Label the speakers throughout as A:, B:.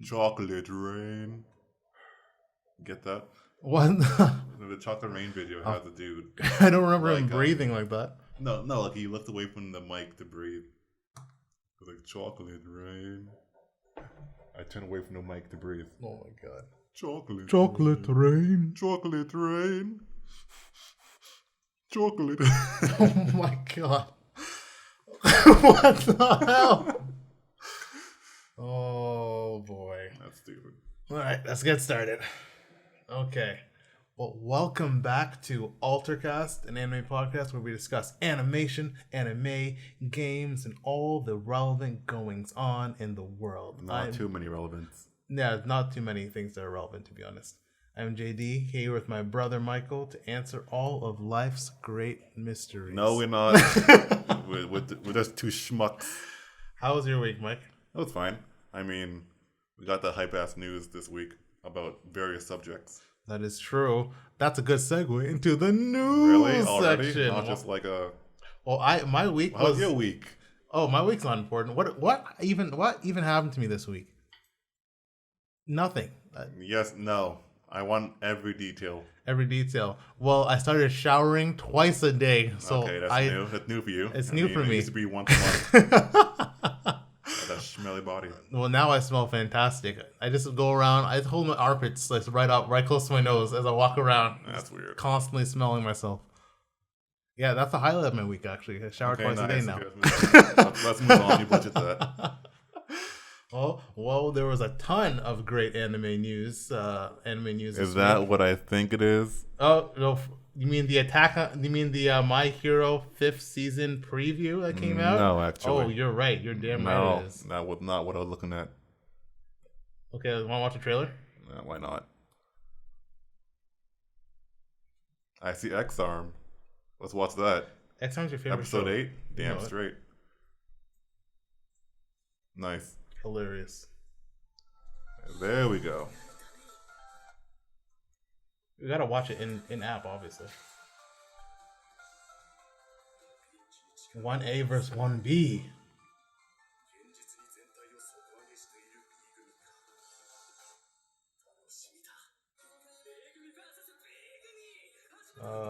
A: Chocolate rain. Get that?
B: What?
A: The Chocolate Rain video has a dude.
B: I don't remember him breathing like that.
A: No, like he looked away from the mic to breathe. It was like chocolate rain. I turned away from the mic to breathe.
B: Oh my god.
A: Chocolate rain. Chocolate rain. Chocolate.
B: Oh my god. What the hell? Oh boy.
A: That's stupid.
B: Alright, let's get started. Okay. Well, welcome back to Altercast, an anime podcast where we discuss animation, anime, games, and all the relevant goings on in the world.
A: Not too many relevance.
B: Yeah, not too many things that are relevant, to be honest. I'm JD, here with my brother Michael to answer all of life's great mysteries.
A: No, we're not. we're just two schmucks.
B: How was your week, Mike?
A: That was fine. I mean, we got the hype-ass news this week about various subjects.
B: That is true. That's a good segue into the news
A: really? Already?
B: section.
A: Not just like a...
B: Well, my week
A: How's
B: was...
A: your week?
B: Oh, my week's not important. What even happened to me this week? Nothing.
A: Yes, no. I want every detail.
B: Every detail. Well, I started showering twice a day. So
A: okay, that's new. That's new for you.
B: It's new for me.
A: It used to be once a month. That smelly body.
B: Well, now I smell fantastic. I just go around. I hold my armpits like right close to my nose as I walk around.
A: That's weird.
B: Constantly smelling myself. Yeah, that's the highlight of my week, actually. I shower twice a day now.
A: Let's move on. You budget that.
B: Well, there was a ton of great anime news.
A: Is that what I think it is?
B: Oh no! You mean the My Hero 5th season preview that came out?
A: No, actually.
B: Oh, you're right. You're damn right. It is.
A: That was not what I was looking at.
B: Okay, want to watch the trailer?
A: Why not? I see X-Arm. Let's watch that.
B: X-Arm's your favorite
A: Episode
B: show.
A: 8? Damn straight. Nice.
B: Hilarious.
A: There we go.
B: We gotta watch it in app, obviously. 1A versus 1B.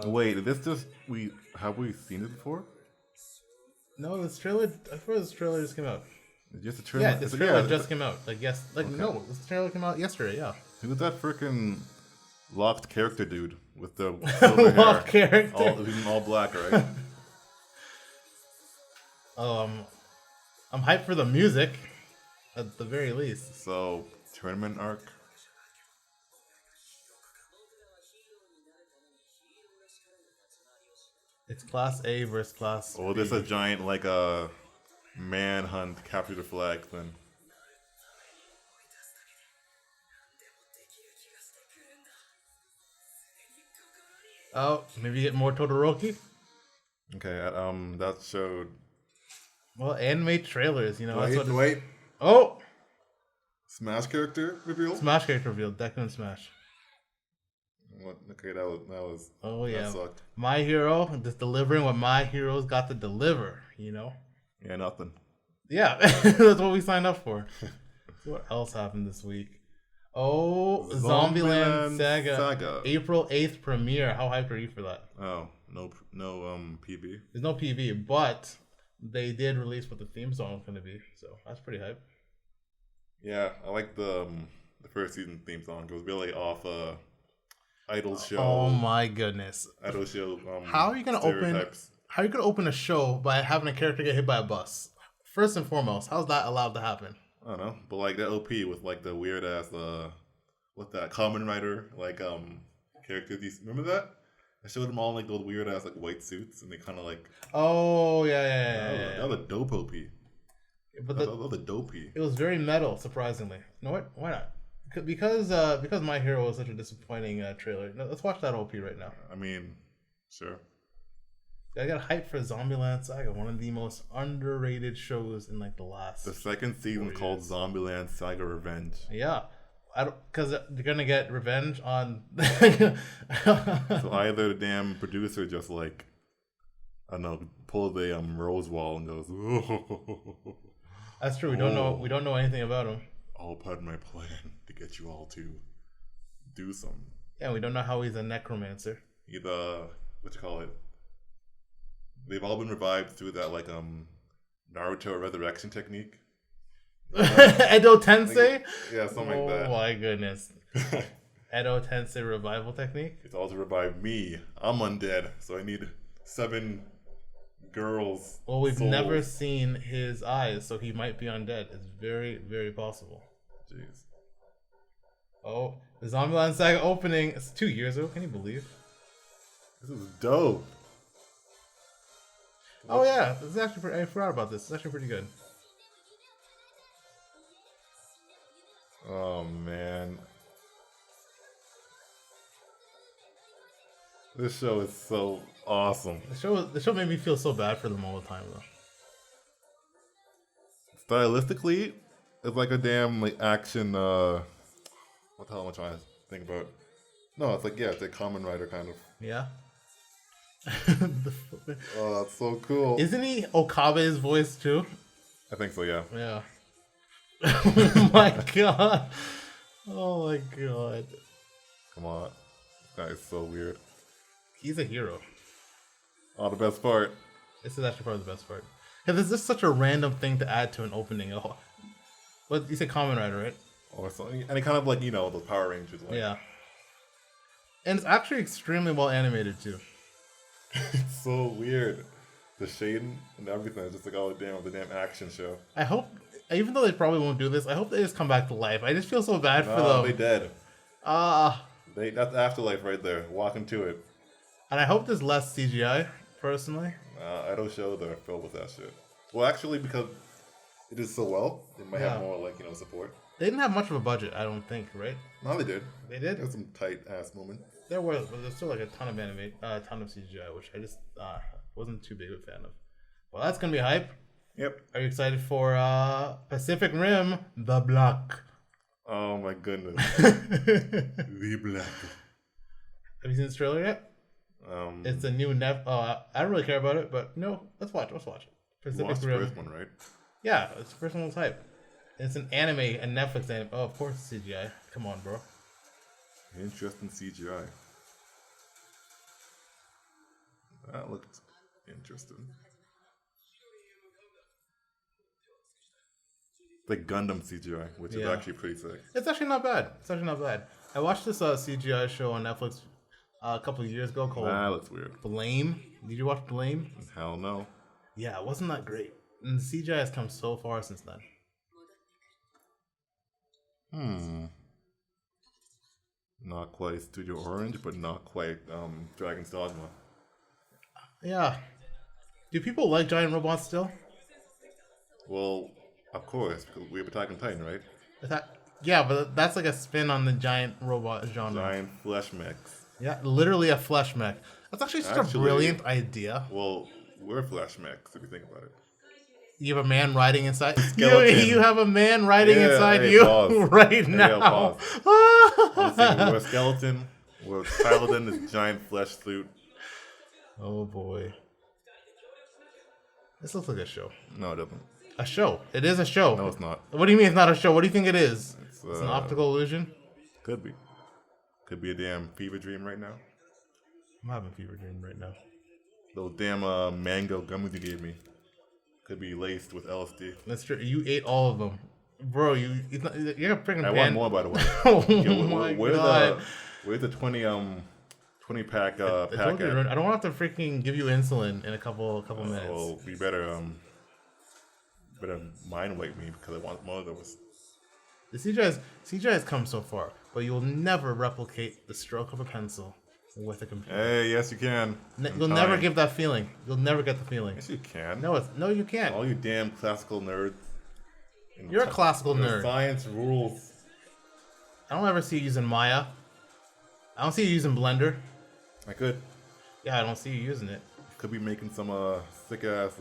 A: Wait, this just have we seen it before?
B: No, this trailer. I thought this trailer just came out.
A: Just a trailer.
B: Yeah, this trailer just came out. No, this trailer came out yesterday. Yeah.
A: Who's that freaking locked character dude with the silver
B: locked
A: hair?
B: Character.
A: All black, right?
B: I'm hyped for the music, at the very least.
A: So, tournament arc.
B: It's Class A versus Class
A: Oh,
B: B.
A: there's a giant manhunt, capture the flag thing.
B: Oh, maybe get more Todoroki?
A: Okay, that showed...
B: Well, anime trailers,
A: Wait.
B: Oh!
A: Smash character revealed?
B: Smash character revealed. Deku and Smash.
A: What? Okay, that was...
B: Oh, yeah.
A: That sucked.
B: My Hero, just delivering what My Hero's got to deliver,
A: Yeah, nothing.
B: Yeah, that's what we signed up for. What else happened this week? Oh, Zombieland Saga. April 8th premiere. How hyped are you for that?
A: Oh, no PV.
B: There's no PV, but they did release what the theme song was going to be, so that's pretty hype.
A: Yeah, I like the first season theme song. It was really off Idol show.
B: Oh my goodness!
A: Idol show.
B: How are you gonna open a show by having a character get hit by a bus? First and foremost, how's that allowed to happen?
A: I don't know, but like that OP with like the weird ass what that Kamen Rider characters. Remember that? I showed them all like those weird ass white suits, and they kind of like.
B: Oh yeah.
A: That was a dope OP.
B: But
A: that was a dope.
B: It was very metal, surprisingly. You know what? Why not? Because My Hero was such a disappointing trailer. No, let's watch that OP right now.
A: I mean, sure.
B: I got hyped for Zombieland Saga, one of the most underrated shows in the last.
A: The second season called Zombieland Saga Revenge.
B: Yeah, because they're gonna get revenge on.
A: So either the damn producer just I don't know, pull the rose wall and goes.
B: That's true. We don't know anything about him.
A: all part of my plan to get you all to do something.
B: Yeah, we don't know how he's a necromancer.
A: Either what you call it? They've all been revived through that like Naruto resurrection technique.
B: Edo Tensei?
A: Yeah, something like that.
B: Oh my goodness. Edo Tensei revival technique?
A: It's all to revive me. I'm undead, so I need 7 girls.
B: Well, we've
A: souls.
B: never seen his eyes, so he might be undead. It's very, very possible.
A: Jeez.
B: Oh, the Zombieland Saga opening. It's 2 years ago. Can you believe?
A: This is dope.
B: Oh yeah, this is actually I forgot about this. It's actually pretty good.
A: Oh man. This show is so awesome.
B: The show made me feel so bad for them all the time though.
A: Stylistically, it's like a damn like action what the hell am I trying to think about? No, it's like it's a Kamen Rider kind of.
B: Yeah.
A: Oh, that's so cool.
B: Isn't he Okabe's voice too?
A: I think so, yeah.
B: Yeah. Oh my god. Oh my god.
A: Come on. That is so weird.
B: He's a hero.
A: Oh, the best part.
B: This is actually probably the best part. Because it's just such a random thing to add to an opening. What you say, Kamen Rider, right?
A: Or something. And it kind of like, the Power Rangers. Like.
B: Yeah. And it's actually extremely well animated too.
A: It's so weird. The shading and everything is just like, oh damn, the damn action show.
B: I hope, even though they probably won't do this, I hope they just come back to life. I just feel so bad for them.
A: They dead. That's Afterlife right there. Walking to it.
B: And I hope there's less CGI, personally.
A: I don't show they're filled with that shit. Well, actually, because it is so well, they might have more like support.
B: They didn't have much of a budget, I don't think, right?
A: No, they did.
B: They did.
A: There's some tight ass moments.
B: There was, but there's still like a ton of CGI, which I just wasn't too big a fan of. Well, that's gonna be hype.
A: Yep.
B: Are you excited for Pacific Rim: The Block?
A: Oh my goodness. The Black.
B: Have you seen this trailer yet? It's a new I don't really care about it, but let's watch it. Pacific Rim.
A: The first one, right?
B: Yeah, it's the first one was hype. It's an anime, a Netflix anime. Oh, of course it's CGI. Come on, bro.
A: Interesting CGI. That looked interesting. Like Gundam CGI, which is actually pretty sick.
B: It's actually not bad. I watched this CGI show on Netflix a couple of years ago called
A: That looks weird.
B: Blame. Did you watch Blame?
A: Hell no.
B: Yeah, it wasn't that great. And the CGI has come so far since then.
A: Not quite Studio Orange, but not quite Dragon's Dogma.
B: Yeah. Do people like giant robots still?
A: Well, of course, because we have Attack on Titan, right?
B: Yeah, but that's like a spin on the giant robot genre.
A: Giant flesh mechs.
B: Yeah, literally a flesh mech. That's actually such a brilliant idea.
A: Well, we're flesh mechs, if you think about it.
B: You have a man riding inside.
A: Skeleton.
B: You have a man riding inside
A: hey,
B: you
A: pause.
B: right now.
A: We're a skeleton. We're tiled in this giant flesh suit.
B: Oh boy. This looks like a show.
A: No, it doesn't.
B: A show. It is a show.
A: No, it's not.
B: What do you mean it's not a show? What do you think it is?
A: It's
B: an optical illusion?
A: Could be. Could be a damn fever dream right now.
B: I'm having a fever dream right now.
A: Those damn mango gummies you gave me. Could be laced with LSD.
B: That's true. You ate all of them. Bro, you're a freaking
A: I want more, by the way.
B: Oh my god.
A: Where's the 20 pack
B: I
A: pack
B: don't want to have to freaking give you insulin in a couple minutes.
A: Well, we better mind wipe me because I want more of those.
B: The CGI has come so far, but you'll never replicate the stroke of a pencil with a computer.
A: Hey, yes you can.
B: You'll never give that feeling. You'll never get the feeling.
A: Yes you can.
B: No, you can't.
A: All you damn classical nerds.
B: You're a classical nerd.
A: Science rules.
B: I don't ever see you using Maya. I don't see you using Blender.
A: I could.
B: Yeah, I don't see you using it.
A: Could be making some sick ass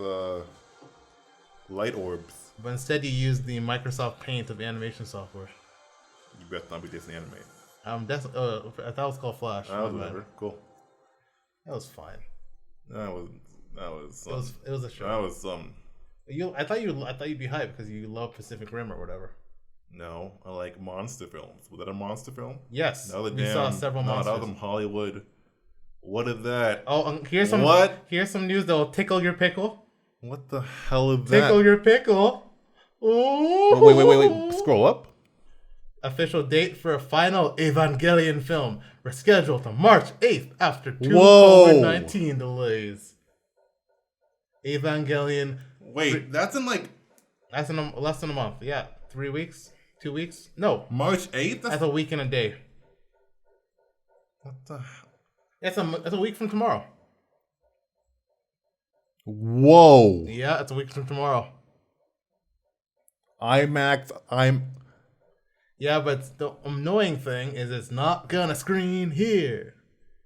A: light orbs.
B: But instead you use the Microsoft Paint of animation software.
A: You best not be Disney animated.
B: I thought it was called Flash.
A: That was whatever. Cool.
B: That was fine.
A: That was.
B: It was a show.
A: That was
B: I thought you'd be hyped because you love Pacific Rim or whatever.
A: No, I like monster films. Was that a monster film?
B: Yes,
A: No,
B: we saw several monsters.
A: That was from Hollywood. What is that?
B: Oh, here's some news that will tickle your pickle.
A: What the hell is that?
B: Tickle your pickle. Ooh.
A: Wait. Scroll up.
B: Official date for a final Evangelion film rescheduled to March 8th after two COVID-19 delays. Evangelion.
A: Wait, that's in like...
B: That's in less than a month. Yeah, 3 weeks? 2 weeks? No.
A: March 8th?
B: That's a week and a day.
A: What the hell?
B: It's a week from tomorrow.
A: Whoa.
B: Yeah, it's a week from tomorrow. Yeah, but the annoying thing is it's not gonna screen here.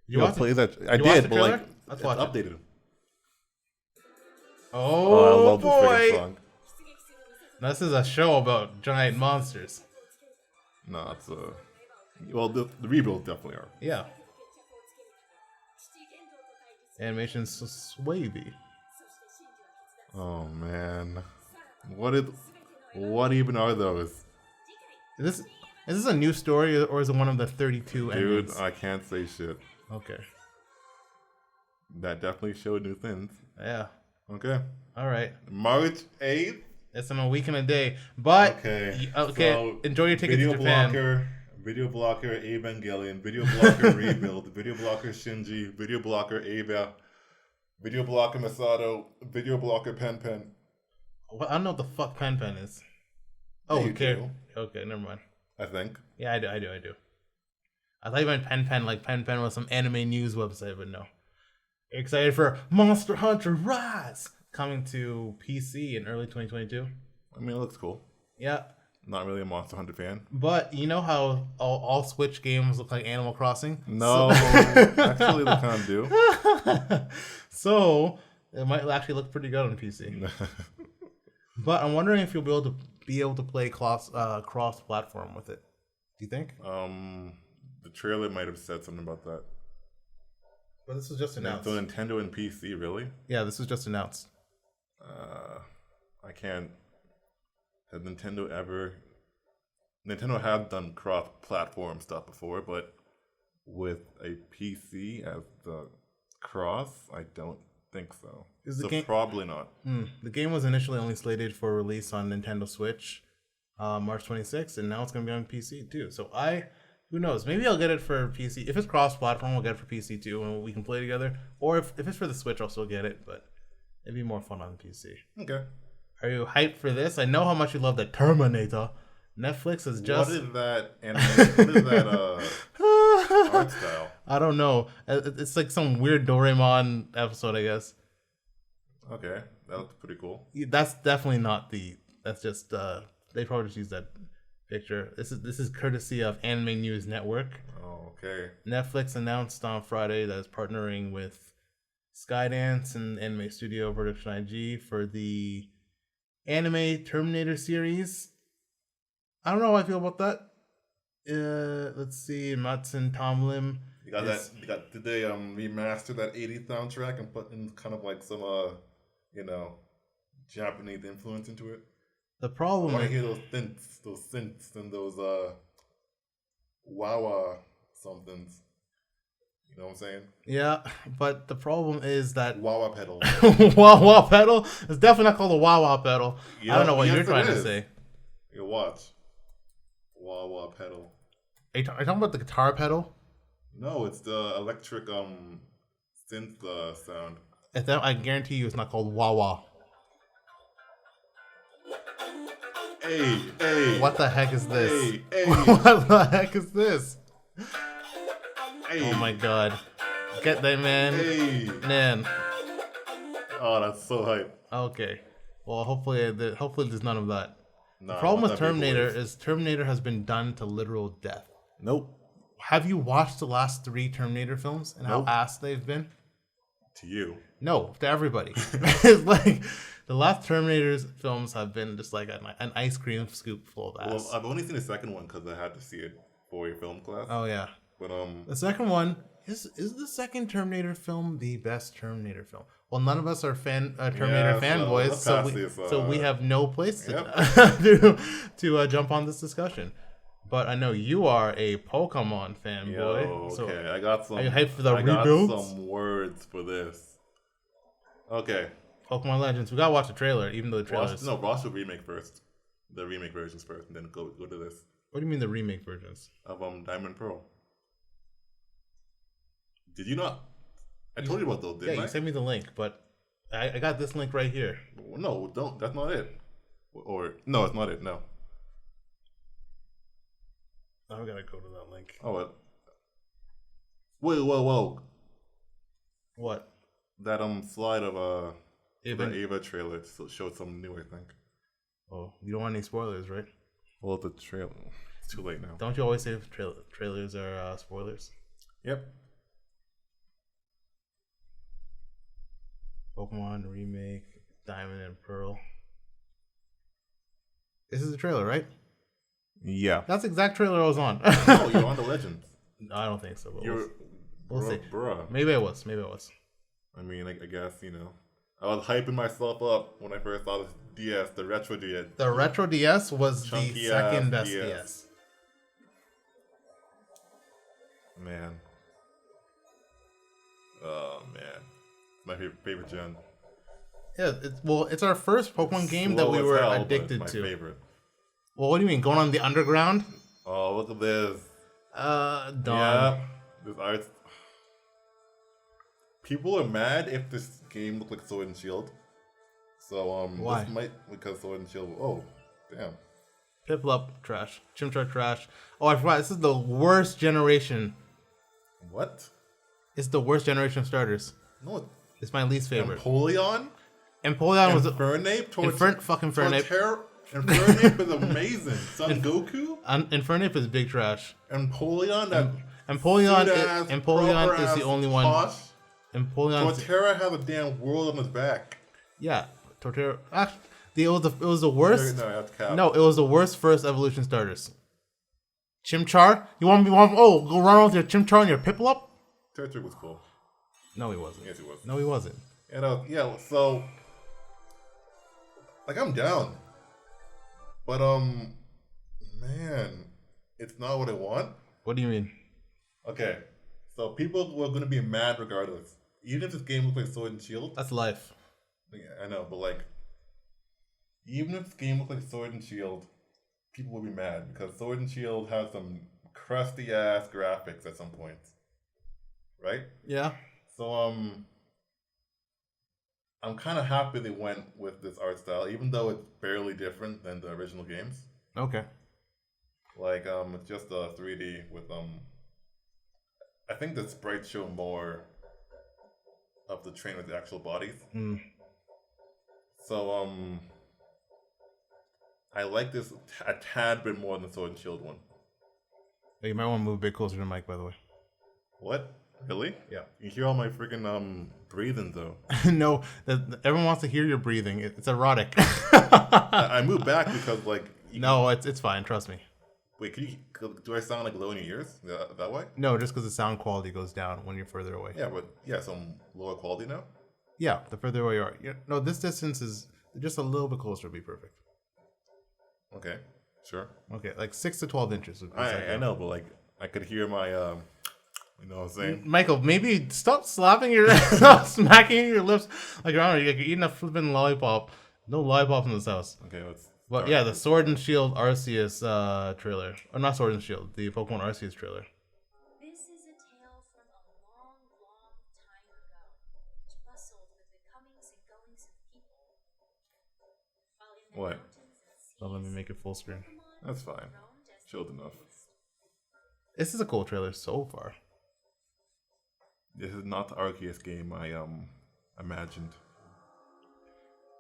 A: You want to play that? I did, but like,
B: let's watch it.
A: Updated.
B: Oh,
A: I love
B: boy.
A: this freaking song.
B: This is a show about giant monsters.
A: No, it's well, the rebuilds definitely are.
B: Yeah. Animation's so swavy.
A: Oh man, what even are those?
B: Is this a new story or is it one of the 32 endings?
A: Dude, I can't say shit.
B: Okay.
A: That definitely showed new things.
B: Yeah.
A: Okay.
B: All right.
A: March 8th?
B: It's in a week and a day. But,
A: okay.
B: So, enjoy your tickets to Japan.
A: Video Blocker Evangelion, Video Blocker Rebuild, Video Blocker Shinji, Video Blocker Ava, Video Blocker Masato, Video Blocker Pen.
B: Well, I don't know what the fuck Pen is. Oh, okay. Okay, never mind.
A: I think.
B: Yeah, I do. I thought you meant Pen, like Pen was some anime news website, but no. Excited for Monster Hunter Rise coming to PC in early 2022.
A: I mean, it looks cool.
B: Yeah.
A: Not really a Monster Hunter fan.
B: But you know how all Switch games look like Animal Crossing?
A: No, actually they kind of do.
B: So, it might actually look pretty good on PC. But I'm wondering if you'll be able to play cross-platform with it. Do you think?
A: The trailer might have said something about that.
B: But this was just announced.
A: So Nintendo and PC, really?
B: Yeah, this was just announced.
A: I can't. Has Nintendo ever... Nintendo have done cross-platform stuff before, but with a PC as the cross, I don't think so. Probably not.
B: The game was initially only slated for release on Nintendo Switch March 26th, and now it's going to be on PC too. So who knows? Maybe I'll get it for PC. If it's cross-platform, we'll get it for PC too, and we can play together. Or if it's for the Switch, I'll still get it, but it'd be more fun on PC.
A: Okay.
B: Are you hyped for this? I know how much you love the Terminator. Netflix is just...
A: What is that animation? What is that art style?
B: I don't know. It's like some weird Doraemon episode, I guess.
A: Okay, that looks pretty cool.
B: That's definitely not that's just they probably just used that picture. This is courtesy of Anime News Network.
A: Oh, okay.
B: Netflix announced on Friday that it's partnering with Skydance and Anime Studio Production IG for the anime Terminator series. I don't know how I feel about that. Let's see, Matsun Tomlin.
A: Did they remaster that 80s soundtrack and put in kind of like some Japanese influence into it?
B: The problem
A: I hear those synths and those wah somethings. You know what I'm saying?
B: Yeah, but the problem is that
A: wah pedal.
B: Wah pedal? It's definitely not called a wah pedal. I don't know what you're trying to say.
A: You watch. Wah pedal.
B: Are you talking about the guitar pedal?
A: No, it's the electric synth sound.
B: I guarantee you it's not called wah.
A: Hey.
B: What the heck is this?
A: Hey.
B: What the heck is this?
A: Hey.
B: Oh my god. Get that, man.
A: Hey.
B: Man.
A: Oh, that's so hype.
B: Okay. Well, hopefully there's none of that.
A: No,
B: the problem with Terminator is Terminator has been done to literal death.
A: Nope.
B: Have you watched the last 3 Terminator films and how ass they've been?
A: To you.
B: No, to everybody. It's like the last Terminator's films have been just like an ice cream scoop full of ass.
A: Well, I've only seen the second one because I had to see it for a film class.
B: Oh yeah.
A: But
B: The second one is the second Terminator film the best Terminator film? Well, none of us are Terminator fanboys, so we have no place to jump on this discussion. But I know you are a Pokemon fanboy.
A: Okay, I got some.
B: Are you hyped for the rebuilds?
A: I got some words for this. Okay.
B: Pokemon Legends. We gotta watch the trailer, even though the trailer.
A: Watch the remake first. The remake versions first, and then go to this.
B: What do you mean the remake versions?
A: Of Diamond and Pearl. Did you not? I told you about those, didn't I?
B: Yeah, you sent me the link, but I got this link right here.
A: No, don't. That's not it. Or no, it's not it. No.
B: I gotta go to that link.
A: Oh, what? Whoa.
B: What?
A: That slide of the Ava trailer showed something new, I think.
B: Oh, you don't want any spoilers, right?
A: Well, the trailer. It's too late now.
B: Don't you always say trailers are spoilers?
A: Yep.
B: Pokemon remake, Diamond and Pearl. This is the trailer, right?
A: Yeah.
B: That's the exact trailer I was on.
A: Oh, you're on the Legends.
B: No, I don't think so. But
A: we'll see. Bruh.
B: Maybe I was.
A: I mean, I guess, I was hyping myself up when I first saw this DS, the Retro DS.
B: The Retro DS was
A: Chunky
B: the second best
A: DS.
B: DS.
A: Man. Oh, man. My favorite gen.
B: Yeah, it's our first Pokemon game that we were addicted to.
A: My favorite.
B: Well, what do you mean? Going on the underground?
A: Oh, look at this.
B: Done.
A: Yeah. This art. People are mad if this game looked like Sword and Shield. So,
B: why?
A: This might, because Sword and Shield. Oh, damn.
B: Piplup, trash. Chimchar, trash. Oh, I forgot. This is the worst generation.
A: What?
B: It's the worst generation of starters.
A: No.
B: It's my least favorite.
A: Empoleon
B: was
A: Infernape?
B: fucking Infernape.
A: Infernape is amazing. Son Goku?
B: Infernape is big trash.
A: Empoleon?
B: Empoleon is the only one.
A: Torterra has a damn world on his back.
B: Yeah. Torterra. Actually, it was the worst.
A: No,
B: it was the worst first evolution starters. Chimchar? Go run with your Chimchar and your Piplup?
A: Torterra was cool.
B: No, he wasn't.
A: Yes, he was.
B: No, he wasn't.
A: So, I'm down. But, man, it's not what I want.
B: What do you mean?
A: Okay, so people were going to be mad regardless. Even if this game looks like Sword and Shield.
B: That's life.
A: Yeah, I know, but, even if this game looks like Sword and Shield, people will be mad because Sword and Shield has some crusty-ass graphics at some points. Right?
B: Yeah.
A: So, I'm kind of happy they went with this art style, even though it's barely different than the original games.
B: Okay.
A: It's just a 3D with, I think the sprites show more of the train with the actual bodies.
B: Mm.
A: So, I like this a tad bit more than the Sword and Shield one.
B: You might want to move a bit closer to the mic, by the way.
A: What? Really?
B: Yeah.
A: You hear all my freaking breathing though.
B: No, everyone wants to hear your breathing. It's erotic.
A: I moved back because
B: No, it's fine. Trust me.
A: Wait, do I sound low in your ears that way?
B: No, just because the sound quality goes down when you're further away.
A: Yeah, so I'm lower quality now.
B: Yeah, the further away you are. No, this distance is just a little bit closer to be perfect.
A: Okay, sure.
B: Okay, 6 to 12 inches.
A: I know, but I could hear my you know what I'm saying?
B: Michael, maybe stop stop smacking your lips like you're eating a flipping lollipop. No lollipop in this house.
A: Okay, let's.
B: But yeah, the Sword and Shield Arceus trailer. Or not Sword and Shield, the Pokemon Arceus trailer.
C: This is a tale from a long, long time ago, which bustled with the comings and goings of people. While in the
A: What?
C: mountains and seas,
B: Well, let me make it full screen.
A: That's fine. Chilled enough.
B: This is a cool trailer so far.
A: This is not the Arceus game I imagined.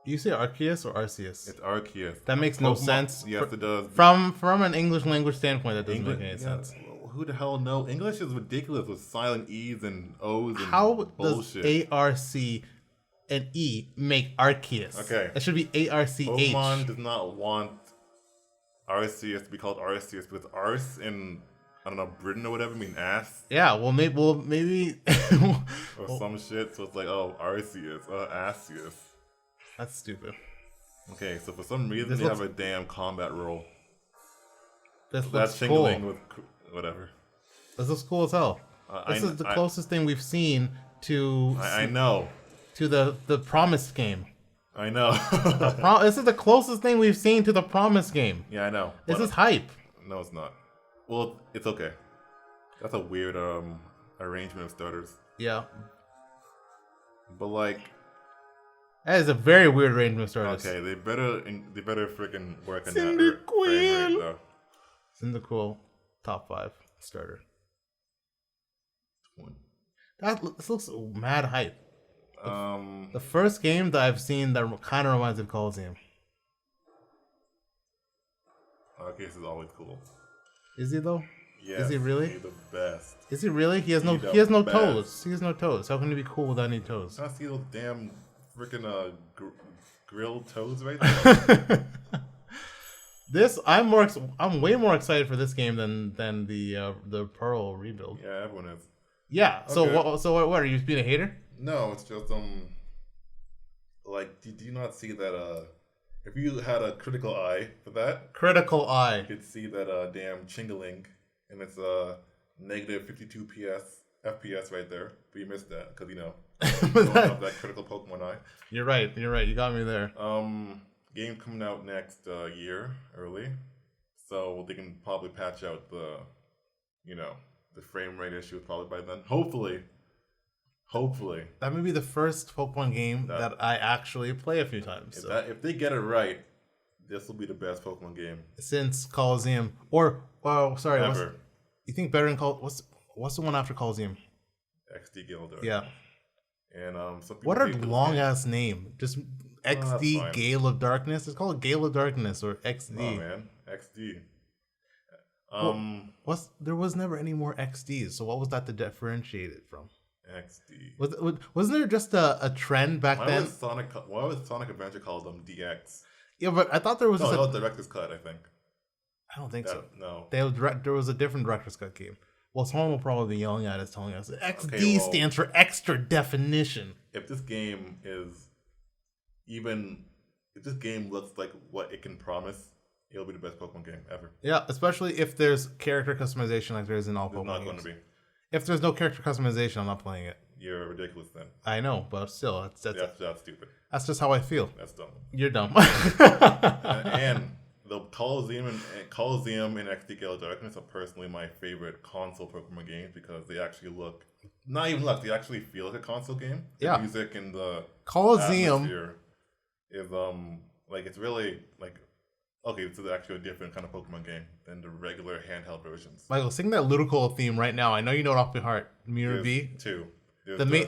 B: You say Arceus or Arceus?
A: It's Arceus.
B: That makes no sense.
A: Yes, it does.
B: From an English language standpoint, that doesn't make any sense.
A: Who the hell knows? English is ridiculous with silent E's and O's and
B: How
A: bullshit.
B: does A-R-C and E make Arceus?
A: Okay.
B: It should be A-R-C-H.
A: Pokemon does not want Arceus to be called Arceus because Arce in don't know, Britain or whatever mean ass
B: Yeah, well, maybe.
A: or some shit. So it's like, oh, Arceus, Arceus.
B: That's stupid.
A: Okay, so for some reason
B: This
A: they
B: looks-
A: have a damn combat roll.
B: This
A: That's
B: looks cool.
A: Chingling with whatever.
B: This looks cool as hell. This is the closest thing we've seen to
A: I know.
B: to the Promised game.
A: I know.
B: This is the closest thing we've seen to the Promised game.
A: Yeah, I know.
B: This
A: But-
B: is hype.
A: No, it's not. Well, it's okay. That's a weird arrangement of starters.
B: Yeah,
A: But like,
B: that is a very weird arrangement of starters.
A: okay, they better freaking work on
B: Cinder
A: that frame rate,
B: Queen.
A: though.
B: Cyndaquil, top 5 starter.
A: One.
B: This looks mad hype.
A: Um,
B: The first game that I've seen that kind of reminds me of Coliseum.
A: Arceus is always cool.
B: Is he though?
A: Yes,
B: Is he really?
A: He's the best.
B: Is he really? He has no.
A: He the
B: He has no
A: best.
B: toes. He has no toes. How can he be cool without any toes?
A: I see those damn freaking grilled toes right there.
B: I'm way more excited for this game than the Pearl rebuild.
A: Yeah, everyone is.
B: Yeah. So
A: Okay.
B: what are you being a hater?
A: No, it's just like, do you not see that if you had a critical eye for that,
B: Critical eye.
A: you could see that damn Chingling, and it's negative 52 FPS right there. But you missed that because you don't have that critical Pokemon eye.
B: You're right. You got me there.
A: Game coming out next year early, so they can probably patch out the frame rate issue probably by then. Hopefully.
B: That may be the first Pokemon game that I actually play a few times.
A: If they get it right, this will be the best Pokemon game
B: Since Coliseum,
A: ever.
B: You think better than what's the one after Coliseum?
A: XD Gildor.
B: Yeah.
A: And some people
B: What a
A: hate this
B: long
A: game.
B: ass name. Just
A: that's
B: XD
A: fine.
B: Gale of Darkness. It's called Gale of Darkness or XD.
A: Oh man, XD.
B: There was never any more XDs. So what was that to differentiate it from?
A: XD.
B: Wasn't there just a trend back then?
A: Why was Sonic Adventure called DX?
B: Yeah, but I thought there was
A: No,
B: just
A: that was Director's Cut, I think.
B: I don't think so.
A: No.
B: There was a different director's cut game. Well, someone will probably be yelling at us, telling us XD
A: Okay, well,
B: stands for extra definition.
A: If this game if this game looks like what it can promise, it'll be the best Pokemon game ever.
B: Yeah, especially if there's character customization like there is in all
A: It's
B: Pokemon
A: not going
B: games.
A: to be.
B: If there's no character customization, I'm not playing it.
A: You're ridiculous then.
B: I know, but still, that's
A: Stupid.
B: just how I feel.
A: That's dumb.
B: You're dumb.
A: and the Coliseum and XD Gale of Darkness are personally my favorite console Pokemon games because they actually they actually feel like a console game. The
B: Yeah.
A: music and the
B: Coliseum.
A: atmosphere is it's really like, okay, this is actually a different kind of Pokemon game than the regular handheld versions.
B: Michael, sing that Ludicolo theme right now. I know you know it off by heart. Mirror B.
A: Two.
B: The main-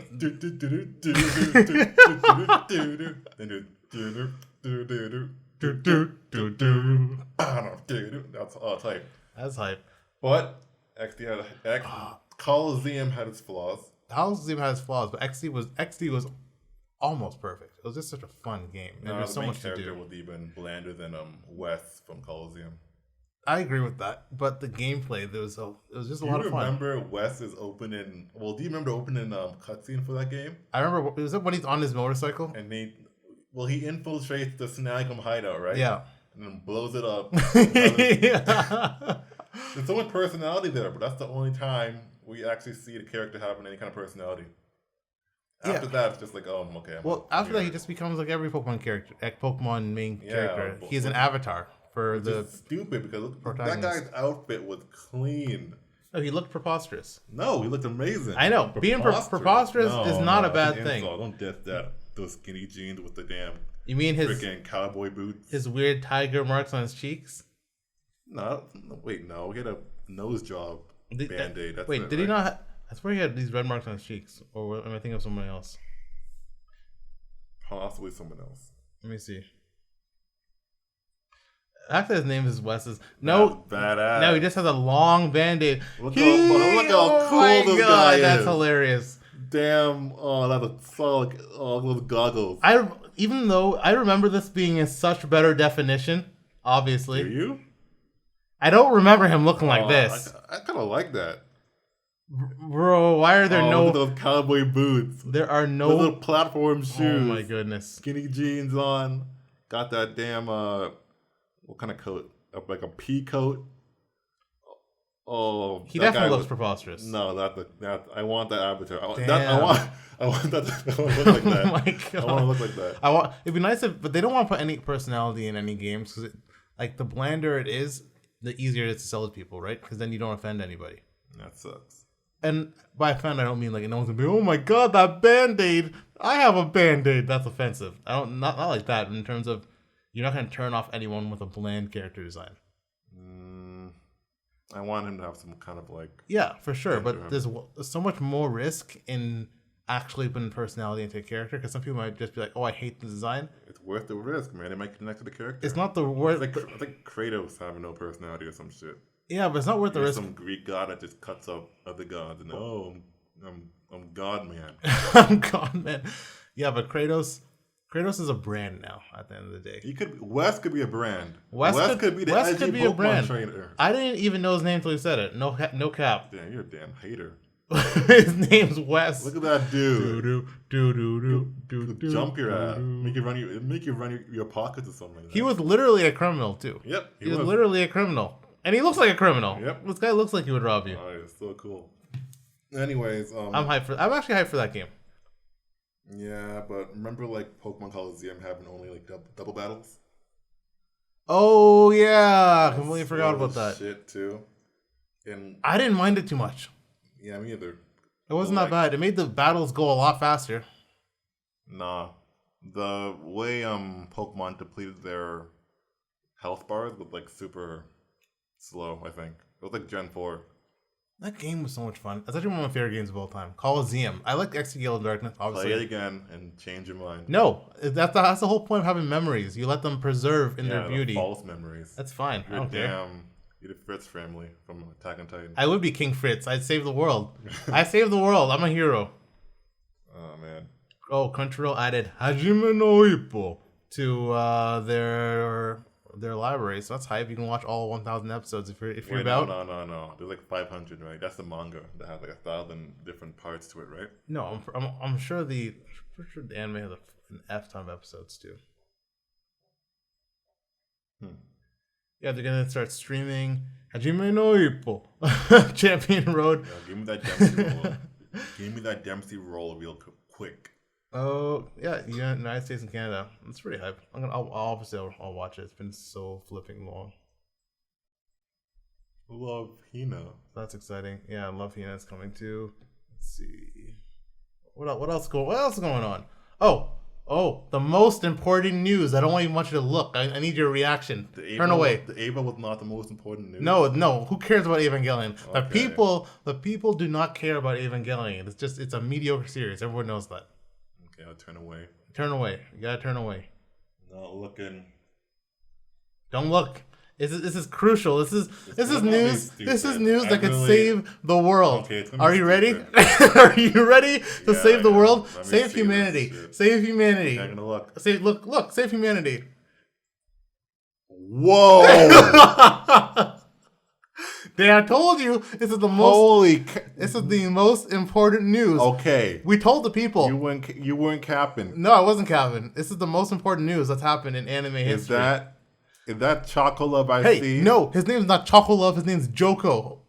A: That's all type.
B: That's hype.
A: But Coliseum had its flaws.
B: Coliseum has flaws, but XD was almost perfect. It was just such a fun game. And there's so
A: the main
B: much to
A: character
B: do.
A: was even blander than Wes from Coliseum.
B: I agree with that, but the gameplay it was just a lot of fun.
A: Do you remember Wes's opening? Well, do you remember the opening cutscene for that game?
B: I remember was it when he's on his motorcycle?
A: And he infiltrates the Snag'em hideout, right?
B: Yeah.
A: And then blows it up.
B: Yeah.
A: There's so much personality there, but that's the only time we actually see the character having any kind of personality. After that, it's just like, oh, okay.
B: After that, he just becomes like every Pokemon character, Pokemon main character.
A: but-
B: He's an avatar for
A: Which
B: the.
A: is stupid because that
B: protagonist.
A: guy's outfit was clean.
B: No, he looked preposterous.
A: No, he looked amazing.
B: I know. Being preposterous is not a bad
A: that's an
B: thing.
A: insult. Don't diss that. Those skinny jeans with the damn
B: You mean his
A: freaking cowboy boots.
B: his weird tiger marks on his cheeks?
A: No, wait, no. He had a nose job band-aid. That's
B: Wait,
A: it,
B: did he
A: right?
B: not? I swear he had these red marks on his cheeks. Or am I thinking of someone else?
A: Possibly someone else.
B: Let me see. Actually, his name is Wes's. No,
A: That's badass.
B: no, he just has a long band-aid.
A: Look how cool
B: my
A: this
B: God,
A: guy
B: that's
A: is.
B: hilarious.
A: Damn. Oh, that's a solid. Oh, those goggles.
B: Even though I remember this being in such better definition, obviously.
A: Do you?
B: I don't remember him looking like this.
A: I kind of like that.
B: Bro, why are there
A: Look at those cowboy boots.
B: There are no...
A: Those little platform shoes.
B: Oh my goodness.
A: Skinny jeans on. Got that damn, what kind of coat? Like a pea coat? Oh,
B: he definitely looks preposterous.
A: No, that I want that avatar. I want that.
B: Damn.
A: I want that to look like that.
B: Oh my God.
A: I want to look like that.
B: It'd be nice if, but they don't want to put any personality in any games because, like, the blander it is, the easier it is to sell to people, right? Because then you don't offend anybody.
A: That sucks.
B: And by offend, I don't mean like no one's gonna be, oh my God, that Band-Aid. I have a Band-Aid. That's offensive. I don't not like that in terms of you're not gonna turn off anyone with a bland character design.
A: I want him to have some kind of like...
B: Yeah, for sure. But there's so much more risk in actually putting personality into a character because some people might just be like, oh, I hate the design.
A: It's worth the risk, man. It might connect to the character.
B: It's not the worth...
A: I think Kratos having no personality or some shit.
B: Yeah, but it's not worth the risk.
A: Some Greek god that just cuts up other gods and I'm God man.
B: I'm God man. Yeah, but Kratos is a brand now. At the end of the day,
A: Wes could be a brand.
B: Wes could be the
A: Wes
B: could be a brand.
A: Trainer.
B: I didn't even know his name until he said it. No cap.
A: Damn, you're a damn hater.
B: His name's Wes.
A: Look at that dude.
B: Do
A: Jump your ass. Make you run your pockets or something. Like
B: he was literally a criminal too.
A: Yep,
B: he was literally a criminal, and he looks like a criminal.
A: Yep,
B: this guy looks like he would rob you.
A: Oh, it's so cool. Anyways,
B: I'm actually hyped for that game.
A: Yeah, but remember like Pokemon Coliseum having only like double battles?
B: Oh yeah, I completely forgot about that.
A: Shit too. And
B: I didn't mind it too much.
A: Yeah, me either.
B: It wasn't that bad. It made the battles go a lot faster.
A: Nah. The way Pokemon depleted their health bars was like super slow, I think. It was like Gen 4.
B: That game was so much fun. It's actually one of my favorite games of all time. Coliseum. I like Exegale in Darkness, obviously.
A: Play it again and change your mind.
B: No, that's the whole point of having memories. You let them preserve in their beauty.
A: False memories.
B: That's fine. I don't care.
A: You're the Fritz family from Attack on Titan.
B: I would be King Fritz. I'd save the world. I saved the world. I'm a hero.
A: Oh, man.
B: Oh, Crunchyroll added Hajime no Ippo to their library, so that's hype. You can watch all 1,000 episodes if you're about.
A: No. There's like 500, right? That's the manga that has like 1,000 different parts to it, right?
B: No, I'm sure the anime has an F ton of episodes too. Yeah, they're gonna start streaming Hajime no Ippo, Champion Road.
A: Yeah, give me that Dempsey roll. Give me that Dempsey roll real quick.
B: Oh yeah, United States and Canada. It's pretty hype. I'll watch it. It's been so flipping long.
A: Love Hina.
B: That's exciting. Yeah, Love Hina is coming too. Let's see. What else is going on? Oh, the most important news. I don't even want you to look. I need your reaction. Turn away.
A: The Ava was not the most important news.
B: No. Who cares about Evangelion?
A: Okay.
B: The people do not care about Evangelion. It's a mediocre series. Everyone knows that.
A: Okay, I'll turn away.
B: Turn away. You gotta turn away.
A: Not looking.
B: Don't look. This is crucial. This is news. This is news that could save the world.
A: Okay,
B: are you ready? Are you ready to save the world? Save humanity. Save humanity.
A: I'm gonna look.
B: Look. Save humanity.
A: Whoa!
B: I told you this is the most. This is the most important news.
A: Okay.
B: We told the people.
A: You weren't capping.
B: No, I wasn't capping. This is the most important news that's happened in anime history.
A: Is that Chocolove I see?
B: Hey, no, his name's not Chocolove. His name's Joco.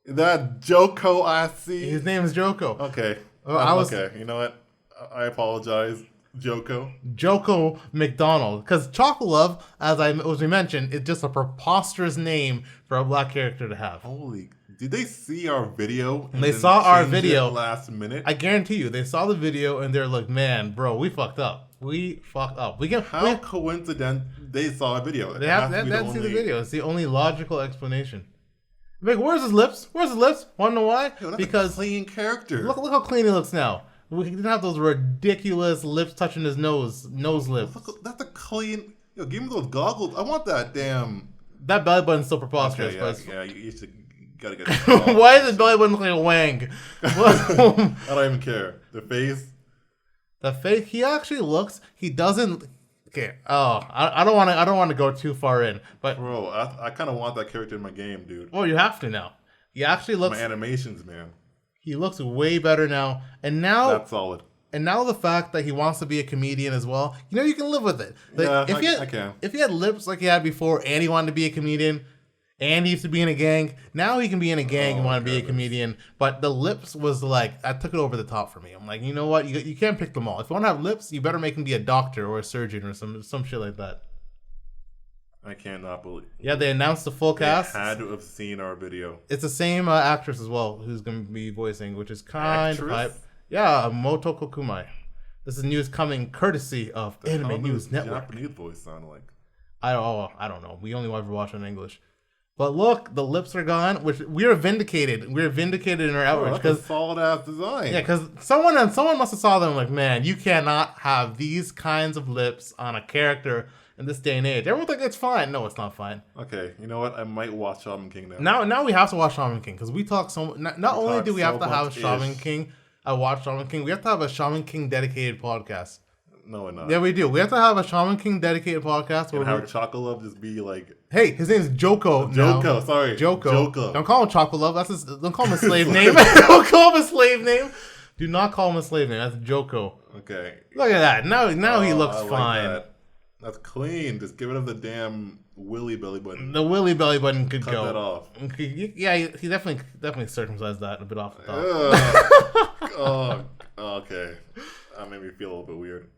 A: Is that Joco I see?
B: His name is Joco.
A: Okay. Okay. You know what? I apologize, Joco
B: McDonald. Because Chocolove, as we mentioned, is just a preposterous name for a black character to have.
A: Did they see our video?
B: And they saw our video
A: last minute.
B: I guarantee you, they saw the video and they're like, "Man, bro, we fucked up. How
A: coincident they saw a video?
B: They have to see the video. It's the only logical explanation. Like, where's his lips? Want to know why? Because
A: a clean character.
B: Look how clean he looks now. He didn't have those ridiculous lips touching his nose lips.
A: That's a clean. Yo, give me those goggles. I want that damn.
B: That belly button's so preposterous.
A: Okay, you gotta get.
B: Why does his belly button look like a wang?
A: I don't even care. The face.
B: He actually looks. He doesn't. Okay. Oh, I don't want to. I don't want to go too far in, but
A: Bro, I kind of want that character in my game, dude.
B: well, you have to now. He actually looks.
A: My animations, man.
B: He looks way better now, and now.
A: That's solid.
B: And now the fact that he wants to be a comedian as well, you can live with it. Like,
A: Yeah, I can.
B: If he had lips like he had before, and he wanted to be a comedian, and he used to be in a gang, now he can be in a gang and want to be a comedian. But the lips was like, I took it over the top for me. I'm like, you know what? You can't pick them all. If you want to have lips, you better make him be a doctor or a surgeon or some shit like that.
A: I cannot believe.
B: Yeah, they announced the full cast.
A: Had to have seen our video.
B: It's the same actress as well who's going to be voicing, which is kind of hype.
A: Actress?
B: Yeah, Motoko Kumai. This is news coming courtesy of
A: How
B: Anime
A: does
B: News Network.
A: Japanese voice sound like?
B: I don't know. We only ever watch in English. But look, the lips are gone, which we are vindicated. We're vindicated in our outrage
A: That's a
B: because
A: solid ass design.
B: yeah, because someone must have saw them like, man, you cannot have these kinds of lips on a character in this day and age. Everyone think it's fine. No, it's not fine.
A: Okay, you know what? I might watch Shaman King now.
B: Now we have to watch Shaman King because we talk so. Not only do we have to have
A: much
B: Shaman
A: ish.
B: King, I watch Shaman King. We have to have a Shaman King dedicated podcast.
A: No, we're not.
B: Yeah, we do. We have to have a Shaman King dedicated podcast.
A: And have Chocolove just be like...
B: Hey, his name's Joco.
A: Joco, sorry.
B: Joco.
A: Joco.
B: Don't call him Chocolove. Don't call him a slave name. Don't call him a slave name. Do not call him a slave name. That's Joco.
A: Okay.
B: Look at that. Now he looks
A: I like
B: fine.
A: that. That's clean. Just get rid of the damn willy belly button.
B: The willy belly button could
A: Cut
B: go.
A: that off.
B: Yeah, he definitely circumcised that a bit off the top.
A: Oh, okay. That made me feel a little bit weird.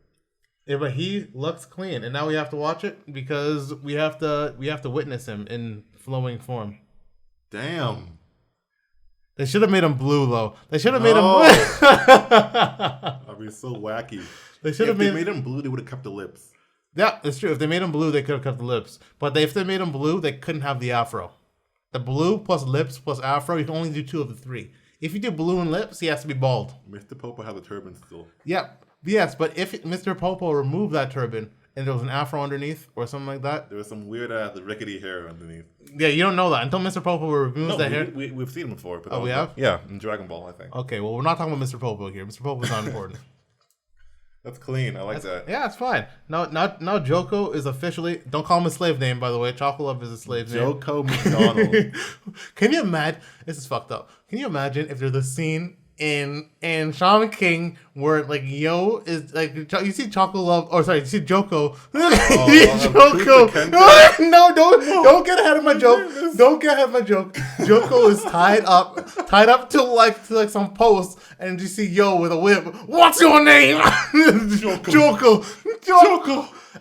B: Yeah, but he looks clean, and now we have to watch it because we have to witness him in flowing form.
A: Damn.
B: They should have made him blue, though. They should have made him.
A: That'd be so wacky.
B: They should have
A: made him blue. They would have kept the lips.
B: Yeah, it's true. If they made him blue, they could have kept the lips. But if they made him blue, they couldn't have the afro. The blue plus lips plus afro, you can only do 2 of the 3. If you do blue and lips, he has to be bald.
A: Mr. Popo had the turban still.
B: Yep. Yes, but if Mr. Popo removed that turban and there was an afro underneath or something like that.
A: There was some weird ass rickety hair underneath.
B: Yeah, you don't know that until Mr. Popo removes that hair.
A: We've seen him before. But
B: Oh, we have?
A: Yeah, in Dragon Ball, I think.
B: Okay, well, we're not talking about Mr. Popo here. Mr. Popo's not important.
A: That's clean. I like that.
B: Yeah, it's fine. Now Joco is officially... Don't call him a slave name, by the way. Chocolove is a slave name.
A: Joco McDonald.
B: Can you imagine... This is fucked up. Can you imagine if there's a scene in Shaman King where like Yo is like you see Chocolove or sorry you see Joco Joco no don't get ahead of my joke don't get ahead of my joke. Joco is tied up to some post and you see Yo with a whip. What's your name? Joco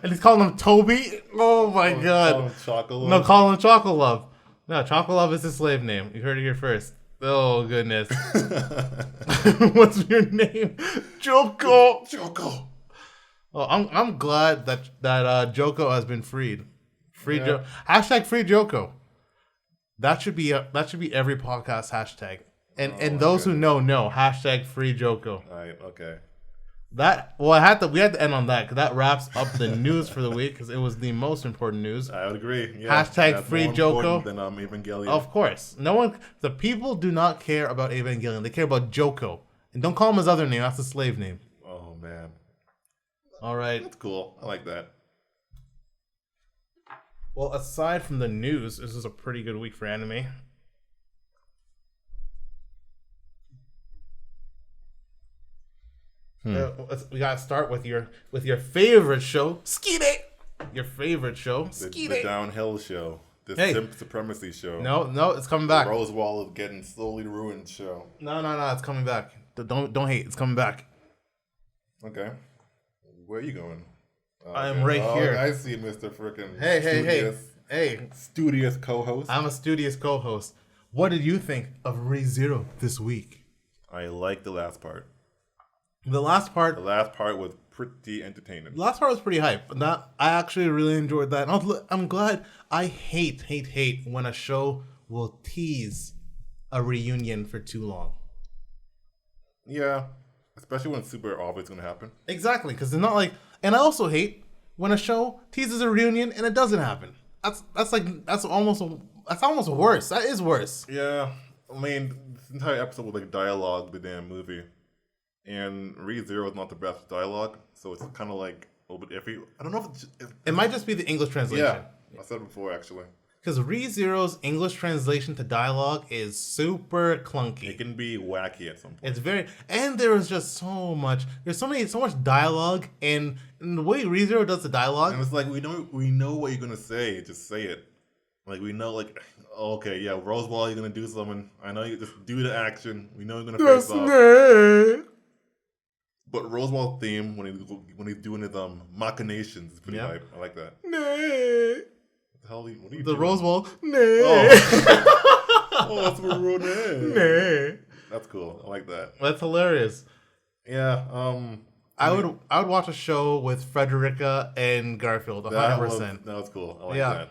B: and he's calling him Toby. Oh my god.
A: Chocolove.
B: Call him Chocolove. No, Chocolove is his slave name. You heard it here first. Oh goodness! What's your name? Joco. Oh, I'm glad that Joco has been freed. Hashtag free Joco. That should be every podcast hashtag. And those who know hashtag free Joco.
A: All right. Okay.
B: We had to end on that because that wraps up the news for the week because it was the most important news.
A: I would agree. Yeah,
B: hashtag free Joco.
A: Than Evangelion.
B: Of course, the people do not care about Evangelion. They care about Joco, and don't call him his other name. That's a slave name.
A: Oh man.
B: All right.
A: That's cool. I like that.
B: Well, aside from the news, this is a pretty good week for anime. We gotta start with your favorite show, Skide. Your favorite show, Skide.
A: The downhill show, the simp supremacy show.
B: No, it's coming back.
A: The Rose Wall is getting slowly ruined show.
B: No, it's coming back. Don't hate. It's coming back.
A: Okay, where are you going?
B: I'm right here.
A: I see, Mr. Frickin'
B: Hey,
A: studious co-host.
B: I'm a studious co-host. What did you think of Re:Zero this week?
A: I like the last part.
B: The last part
A: was pretty entertaining.
B: The last part was pretty hype. I actually really enjoyed that. I'm glad. I hate when a show will tease a reunion for too long.
A: Yeah, especially when it's super obvious going to happen.
B: Exactly, because it's not like. And I also hate when a show teases a reunion and it doesn't happen. That's almost worse. That is worse.
A: Yeah, I mean, this entire episode was like dialogue, the damn movie. And Re:Zero is not the best dialogue, so it's kind of like, little bit iffy. I don't know if
B: It might just be the English translation.
A: Yeah, I said it before actually.
B: Because ReZero's English translation to dialogue is super clunky.
A: It can be wacky at some point.
B: It's very, and there is just so much. There's so much dialogue, and the way ReZero does the dialogue.
A: And it's like we know what you're gonna say. Just say it. Like we know, like okay, yeah, Rosewall, you're gonna do something. I know you just do the action. We know you're gonna face off.
B: Nay.
A: But Rosewall's theme when he's doing his machinations is pretty hype. I like that.
B: Nay.
A: What the hell? What are you
B: The
A: doing?
B: Rosewall. Nay.
A: Oh, that's what we're doing.
B: Nay.
A: That's cool. I like that.
B: That's hilarious.
A: Yeah.
B: I would watch a show with Frederica and Garfield 100%.
A: That was cool. I like
B: Yeah.
A: that.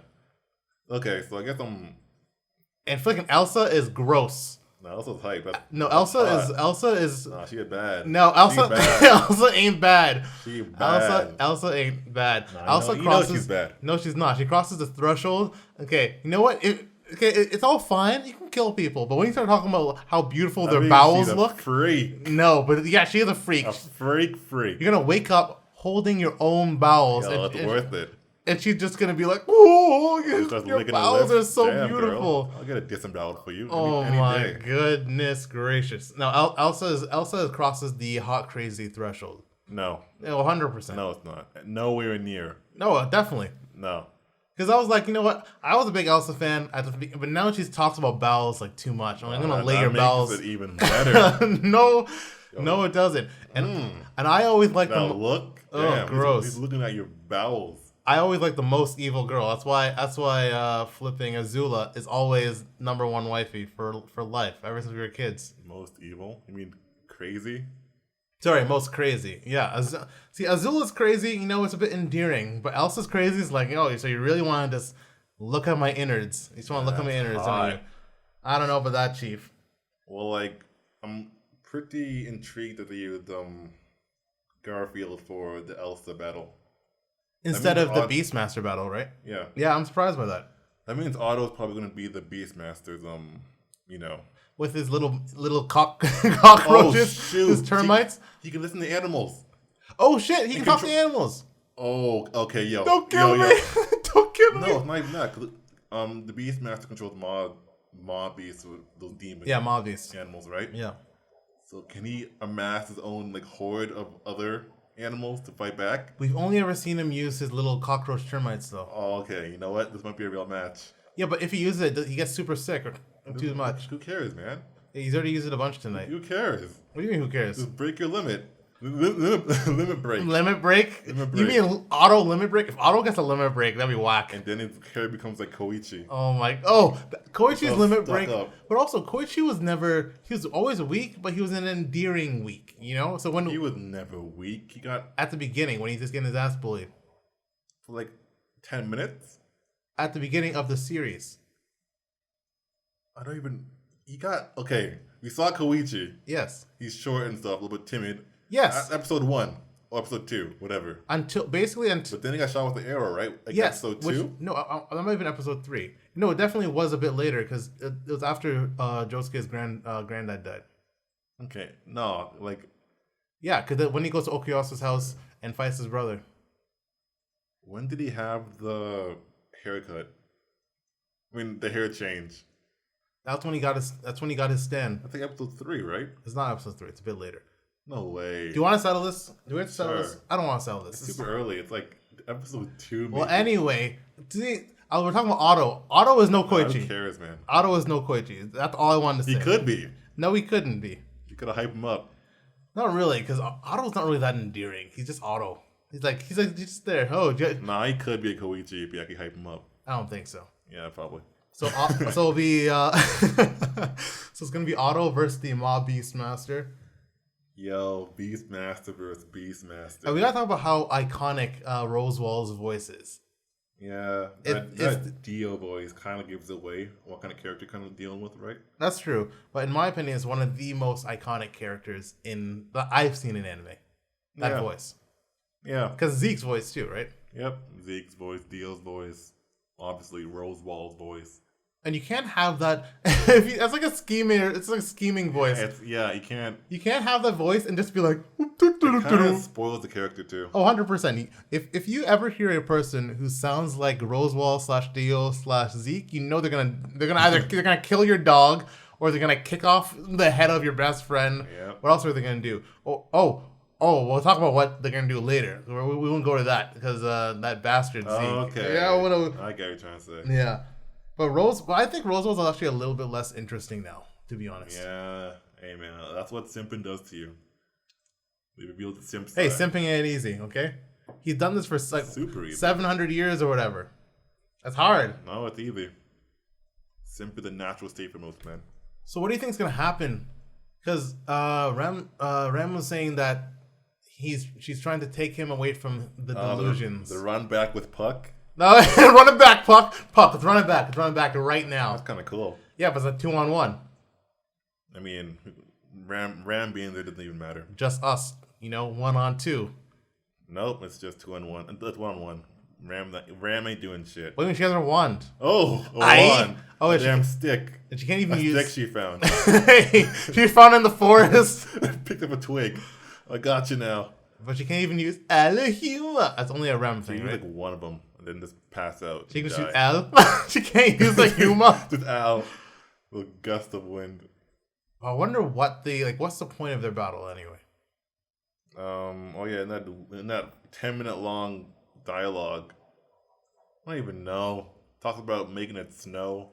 A: Okay, so I guess
B: And freaking Elsa is gross.
A: No, Elsa's hype.
B: No, Elsa is.
A: Nah, she is bad.
B: No, Elsa.
A: She bad.
B: Elsa ain't bad.
A: She bad.
B: Elsa ain't bad.
A: Nah,
B: Elsa
A: you know
B: crosses.
A: she's bad.
B: No, she's not. She crosses the threshold. Okay, you know what? It's all fine. You can kill people, but when you start talking about how beautiful their bowels
A: she's a
B: look,
A: freak.
B: no. But yeah, she is a freak.
A: A freak.
B: You're gonna wake up holding your own bowels,
A: Yo, it's worth it.
B: and she's just gonna be like, "Oh,
A: She starts
B: your
A: licking her
B: bowels
A: lips.
B: are so
A: Damn,
B: beautiful."
A: Girl. I'll get a disemboweled for you.
B: Oh
A: any
B: my
A: day.
B: goodness gracious! Now Elsa crosses the hot crazy threshold.
A: No.
B: 100%.
A: No, it's not. Nowhere near.
B: No, definitely.
A: No.
B: Because I was like, you know what? I was a big Elsa fan at the beginning, but now she talks about bowels like too much. I'm gonna lay your bowels.
A: Makes it even better.
B: No, it doesn't. And I always like
A: Now
B: the
A: look.
B: Oh,
A: Damn,
B: gross.
A: He's looking at your bowels.
B: I always like the most evil girl. That's why flipping Azula is always number one wifey for life ever since we were kids.
A: Most evil? You mean crazy?
B: Sorry, most crazy. Yeah. See, Azula's crazy, you know, it's a bit endearing. But Elsa's crazy is like, oh, so you really want to just look at my innards. You just want to look at my innards. Don't you? I don't know about that, Chief.
A: Well, like, I'm pretty intrigued that they used Garfield for the Elsa battle.
B: Instead of the Beastmaster battle, right?
A: Yeah.
B: Yeah, I'm surprised by that.
A: That means Otto's probably going to be the Beastmaster's, you know.
B: With his little cockroaches,
A: shoot.
B: his termites.
A: He can listen to animals.
B: Oh shit, he can talk to animals.
A: Oh, okay, yo.
B: Don't kill me. Don't kill me.
A: No, it's not even that. 'Cause, the Beastmaster controls mob beasts, those demons.
B: Yeah, mob beasts.
A: Animals, right?
B: Yeah.
A: So can he amass his own like horde of other animals to fight back?
B: We've only ever seen him use his little cockroach termites, though.
A: Oh, okay. You know what? This might be a real match.
B: Yeah, but if he uses it, he gets super sick or too much.
A: Who cares, man?
B: He's already used it a bunch tonight.
A: Who cares?
B: What do you mean, who cares?
A: Just break your limit. Limit break.
B: Limit break?
A: Limit
B: You
A: break.
B: mean auto limit break? If auto gets a limit break, that'd be whack.
A: And then his hair becomes like Koichi.
B: Oh my! Koichi's
A: So
B: limit
A: stuck
B: break,
A: up.
B: but also Koichi he was always weak, but he was an endearing weak, you know. So when
A: He was never weak. He got
B: at the beginning when he's just getting his ass bullied
A: for like 10 minutes.
B: at the beginning of the series,
A: I don't even. He got okay. We saw Koichi.
B: yes,
A: He's short and stuff, a little bit timid.
B: yes,
A: Episode 1 or episode 2, whatever.
B: until
A: But then he got shot with the arrow, right? Like
B: yes,
A: episode
B: which,
A: 2.
B: no, that might have been episode 3. No, it definitely was a bit later because it was after Josuke's granddad died.
A: Okay, no, like
B: Yeah, because when he goes to Okuyasu's house and fights his brother.
A: when did he have the haircut? I mean, the hair change.
B: That's when he got his stand.
A: I think episode 3, right?
B: It's not episode 3. It's a bit later.
A: No way.
B: Do you want to settle this? Do we have to settle
A: Sure.
B: this? I don't want to settle this.
A: It's super early. It's like episode 2.
B: Well,
A: maybe.
B: anyway, we're talking about Otto. Otto is no
A: Who
B: Koichi.
A: cares, man?
B: Otto is no Koichi. That's all I wanted to say.
A: He could be.
B: No, he couldn't be.
A: You could have hyped him up.
B: Not really, because Otto's not really that endearing. He's just Otto. He's like just there. Oh,
A: Nah, he could be a Koichi if you actually hype him up.
B: I don't think so.
A: Yeah, probably.
B: So it'll be so it's gonna be Otto versus the Mob Beastmaster.
A: Yo, Beastmaster versus Beastmaster.
B: And we gotta talk about how iconic Rosewall's voice is.
A: Yeah, that Dio voice kind of gives away what kind of character you're kind of dealing with, right?
B: That's true, but in my opinion, it's one of the most iconic characters that I've seen in anime. That voice,
A: Yeah.
B: because Zeke's voice too, right?
A: Yep. Zeke's voice, Dio's voice, obviously Rosewall's voice.
B: And you can't have that. It's like a scheming. It's like a scheming voice.
A: You can't.
B: You can't have that voice and just be like.
A: It kind of spoils the character too.
B: Oh, 100%. If you ever hear a person who sounds like Rosewall/Dio/Zeke, you know they're gonna kill your dog, or they're gonna kick off the head of your best friend.
A: Yeah.
B: What else are they gonna do? Oh, we'll talk about what they're gonna do later. We won't go to that because that bastard Zeke.
A: Oh, okay.
B: Yeah,
A: I get what you're trying to say.
B: Yeah. But I think Rosewell's actually a little bit less interesting now, to be honest.
A: Yeah. Hey man, that's what simping does to you. We revealed the simp
B: Hey,
A: side.
B: simping ain't easy, okay? He's done this for like
A: Super easy.
B: 700 years or whatever. That's hard.
A: No, it's easy. Simp is the natural state for most men.
B: So what do you think is gonna happen? Because Ram was saying that she's trying to take him away from the delusions.
A: The run back with Puck.
B: No, run it back, Puck. Let's run it back. Let's run it back right now.
A: That's kind of cool.
B: Yeah, but it's a 2-on-1.
A: I mean, Ram being there doesn't even matter.
B: Just us, 1-on-2.
A: Nope, it's just 2-on-1. It's 1-on-1. Ram ain't doing shit.
B: What do you mean she has her wand?
A: Oh, a wand.
B: Oh,
A: a damn stick.
B: And she can't even
A: A
B: use.
A: stick she found.
B: She found in the forest,
A: Picked up a twig. I got you now.
B: but she can't even use Alahuma. That's only a Ram
A: So
B: thing,
A: you
B: right?
A: like one of them and then just pass out.
B: She can
A: and
B: shoot
A: die.
B: Al. She can't use the Huma.
A: Just Al. A gust of wind.
B: I wonder what's the point of their battle anyway?
A: Oh yeah, in that 10-minute long dialogue. I don't even know. Talk about making it snow.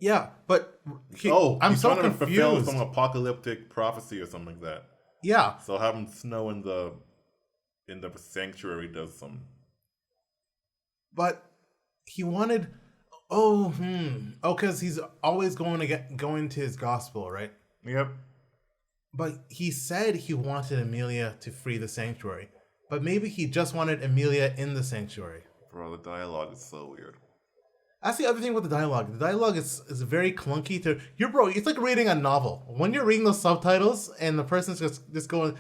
B: Yeah, but I'm
A: he's
B: so
A: trying to fulfill
B: confused.
A: some apocalyptic prophecy or something like that.
B: Yeah,
A: So having snow in the sanctuary does some.
B: but he wanted. Because he's always going to his gospel, right?
A: Yep.
B: But he said he wanted Amelia to free the sanctuary, but maybe he just wanted Amelia in the sanctuary.
A: Bro, the dialogue is so weird.
B: That's the other thing with the dialogue. The dialogue is very clunky. It's like reading a novel. When you're reading those subtitles and the person's just going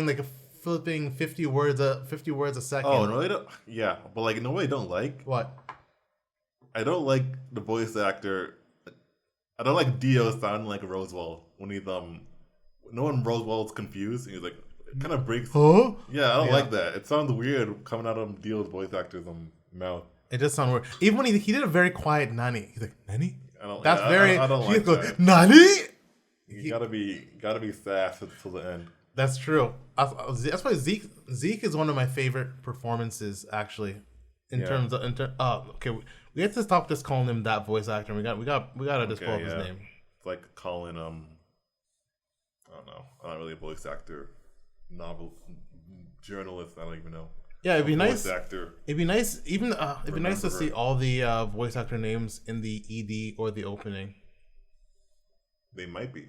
B: like a flipping 50 words a second.
A: Oh no, they don't. Yeah, but like, no, I don't like.
B: What?
A: I don't like the voice actor. I don't like Dio sounding like Rosewall when he's when Rosewall's confused. And he's like, it kind of breaks.
B: Huh?
A: Yeah, I don't like that. It sounds weird coming out of Dio's voice actor's mouth.
B: It does sound weird. Even when he did a very quiet Nani. He's like, Nani?
A: I don't.
B: That's very.
A: I don't
B: he
A: like
B: goes,
A: that.
B: Nani?
A: You gotta be sass till the end.
B: That's true. That's why Zeke is one of my favorite performances, actually. Okay, we have to stop just calling him that voice actor. We gotta just pull up his name.
A: It's like calling I don't know. I'm not really a voice actor, novel journalist. I don't even know.
B: Yeah, it'd be nice.
A: Voice actor.
B: It'd be nice. It'd be nice to see
A: Remember.
B: all the voice actor names in the ED or the opening.
A: They might be.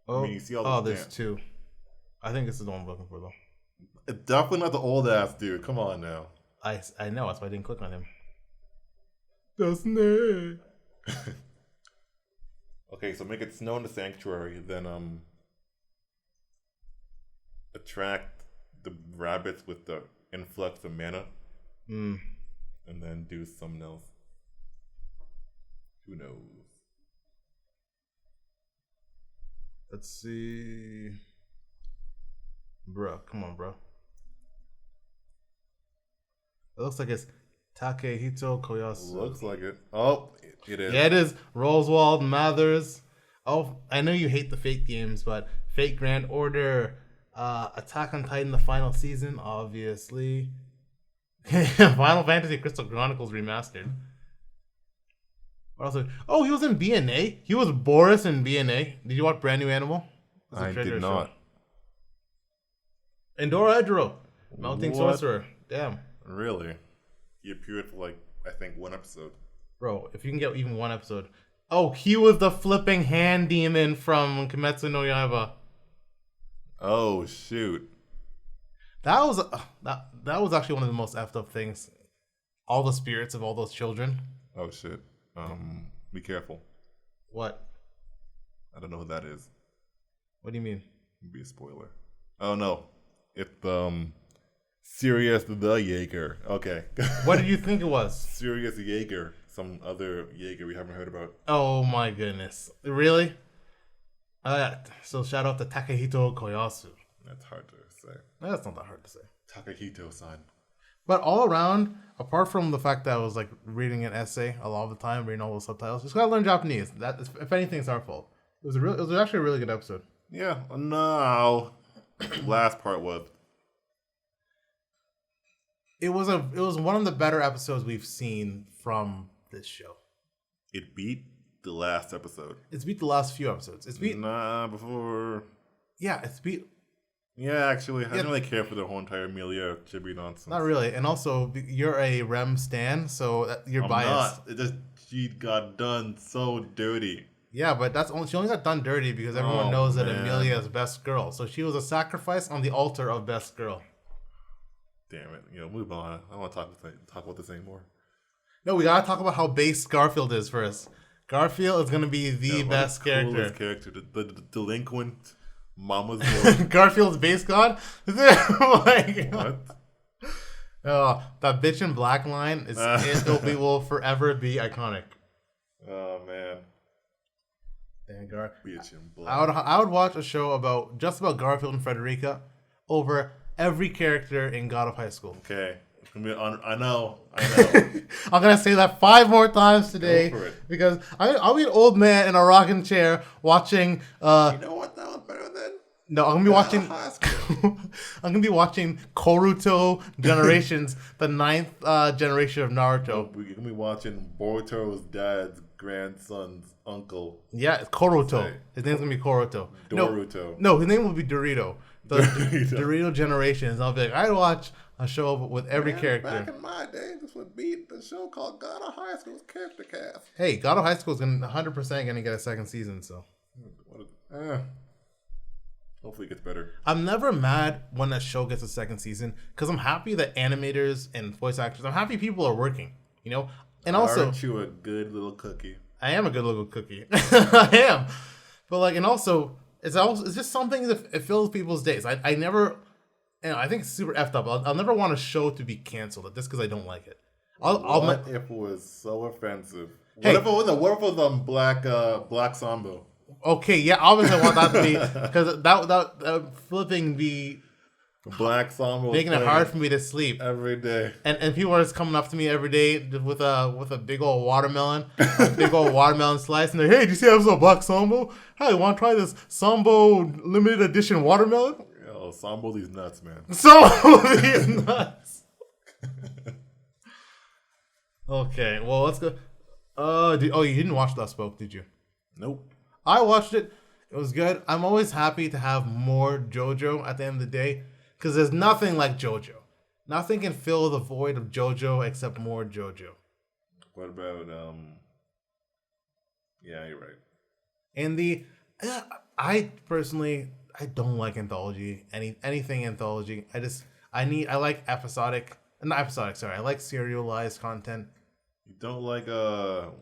B: Oh,
A: mean, you see all the
B: there's two. I think this is the one I'm looking for though.
A: It's definitely not the old ass dude. Come on now.
B: I know, that's why I didn't click on him. Doesn't it?
A: Okay, so make it snow in the sanctuary, then attract the rabbits with the influx of mana, and then do something else. Who knows?
B: Let's see. Bro, come on, bro. It looks like it's Takehito Koyasu.
A: Looks like it. Oh, it is.
B: Yeah, it is. Rosewald, Mathers. Oh, I know you hate the Fate games, but Fate Grand Order, Attack on Titan, the final season, obviously. Final Fantasy Crystal Chronicles Remastered. What else? Oh, he was in BNA. He was Boris in BNA. Did you watch Brand New Animal? It's a
A: I
B: treasure
A: did
B: show.
A: not.
B: Endora Edro, Mounting
A: What?
B: Sorcerer. Damn.
A: Really? He appeared for like, I think, one episode.
B: Bro, if you can get even one episode. Oh, he was the flipping hand demon from Kimetsu no Yaiba.
A: Oh shoot!
B: That was actually one of the most effed up things. All the spirits of all those children.
A: Oh shit! Be careful.
B: What?
A: I don't know who that is.
B: What do you mean?
A: It'd be a spoiler. Oh no, it's Sirius the Jaeger. Okay.
B: What did you think it was?
A: Sirius Jaeger. some other Jaeger we haven't heard about.
B: Oh my goodness. Really? So shout out to Takahito Koyasu.
A: That's hard to say.
B: That's not that hard to say.
A: Takahito-san.
B: But all around, apart from the fact that I was like reading an essay a lot of the time, reading all those subtitles, just gotta learn Japanese. That is, if anything, it's our fault. It was actually a really good episode.
A: Yeah, no. Last part was.
B: It was one of the better episodes we've seen from this show.
A: It beat the last episode.
B: It's beat the last few episodes. It's beat.
A: Before.
B: Yeah, it's beat.
A: Yeah, actually, I didn't really care for the whole entire Amelia Chibi nonsense.
B: Not really, and also you're a Rem stan, so you're biased.
A: Not. She got done so dirty.
B: Yeah, but she only got done dirty because everyone knows that Amelia is best girl. So she was a sacrifice on the altar of best girl.
A: Damn it! Move on. I don't want to talk about this anymore.
B: No, we gotta talk about how base Garfield is first. Garfield is gonna be the best character.
A: The delinquent mama's boy.
B: Garfield's base god.
A: What?
B: Oh, that bitch in black line will forever be iconic.
A: Oh man.
B: Bitch in black. I would watch a show about Garfield and Frederica over every character in God of High School.
A: Okay. I know.
B: I'm gonna say that 5 more times today because I'll be an old man in a rocking chair watching.
A: You know what? That was better than.
B: No, I'm gonna be watching. I'm gonna be watching Koruto Generations, the 9th generation of Naruto.
A: We're gonna be watching Boruto's dad's grandson's uncle.
B: Yeah, it's Koruto. His name's gonna be Koruto.
A: Doruto.
B: No, his name will be Dorito. The Dorito Generations. I'll be like, I'd watch a show with every character.
A: Back in my day, this would be the show called God of High School's character cast.
B: Hey, God of High School is 100% gonna get a second season. So,
A: hopefully it gets better.
B: I'm never mad when a show gets a second season because I'm happy that animators and voice actors. I'm happy people are working. And also,
A: aren't you a good little cookie?
B: I am a good little cookie. I am, but and also. It's just something that it fills people's days. I never, I think it's super effed up. I'll never want a show to be canceled just because I don't like it.
A: What if it was so offensive? What if it was Black Sambo?
B: Okay, yeah, obviously I want that to be because that flipping be
A: Black Sambo
B: making it hard for me to sleep
A: every day.
B: And people are just coming up to me every day with a big old watermelon, slice, and they're, hey, do you see I have some Black Sambo? Hey, you want to try this Sambo limited edition watermelon?
A: Yo, Sambo these nuts, man.
B: Sambo these nuts. Okay, well let's go. You didn't watch Last Spoke, did you?
A: Nope.
B: I watched it. It was good. I'm always happy to have more JoJo at the end of the day. Because there's nothing like JoJo. Nothing can fill the void of JoJo except more JoJo.
A: What about, yeah, you're right.
B: And I personally, I don't like anthology. Anything anthology. I like episodic. Not episodic, sorry. I like serialized content.
A: You don't like,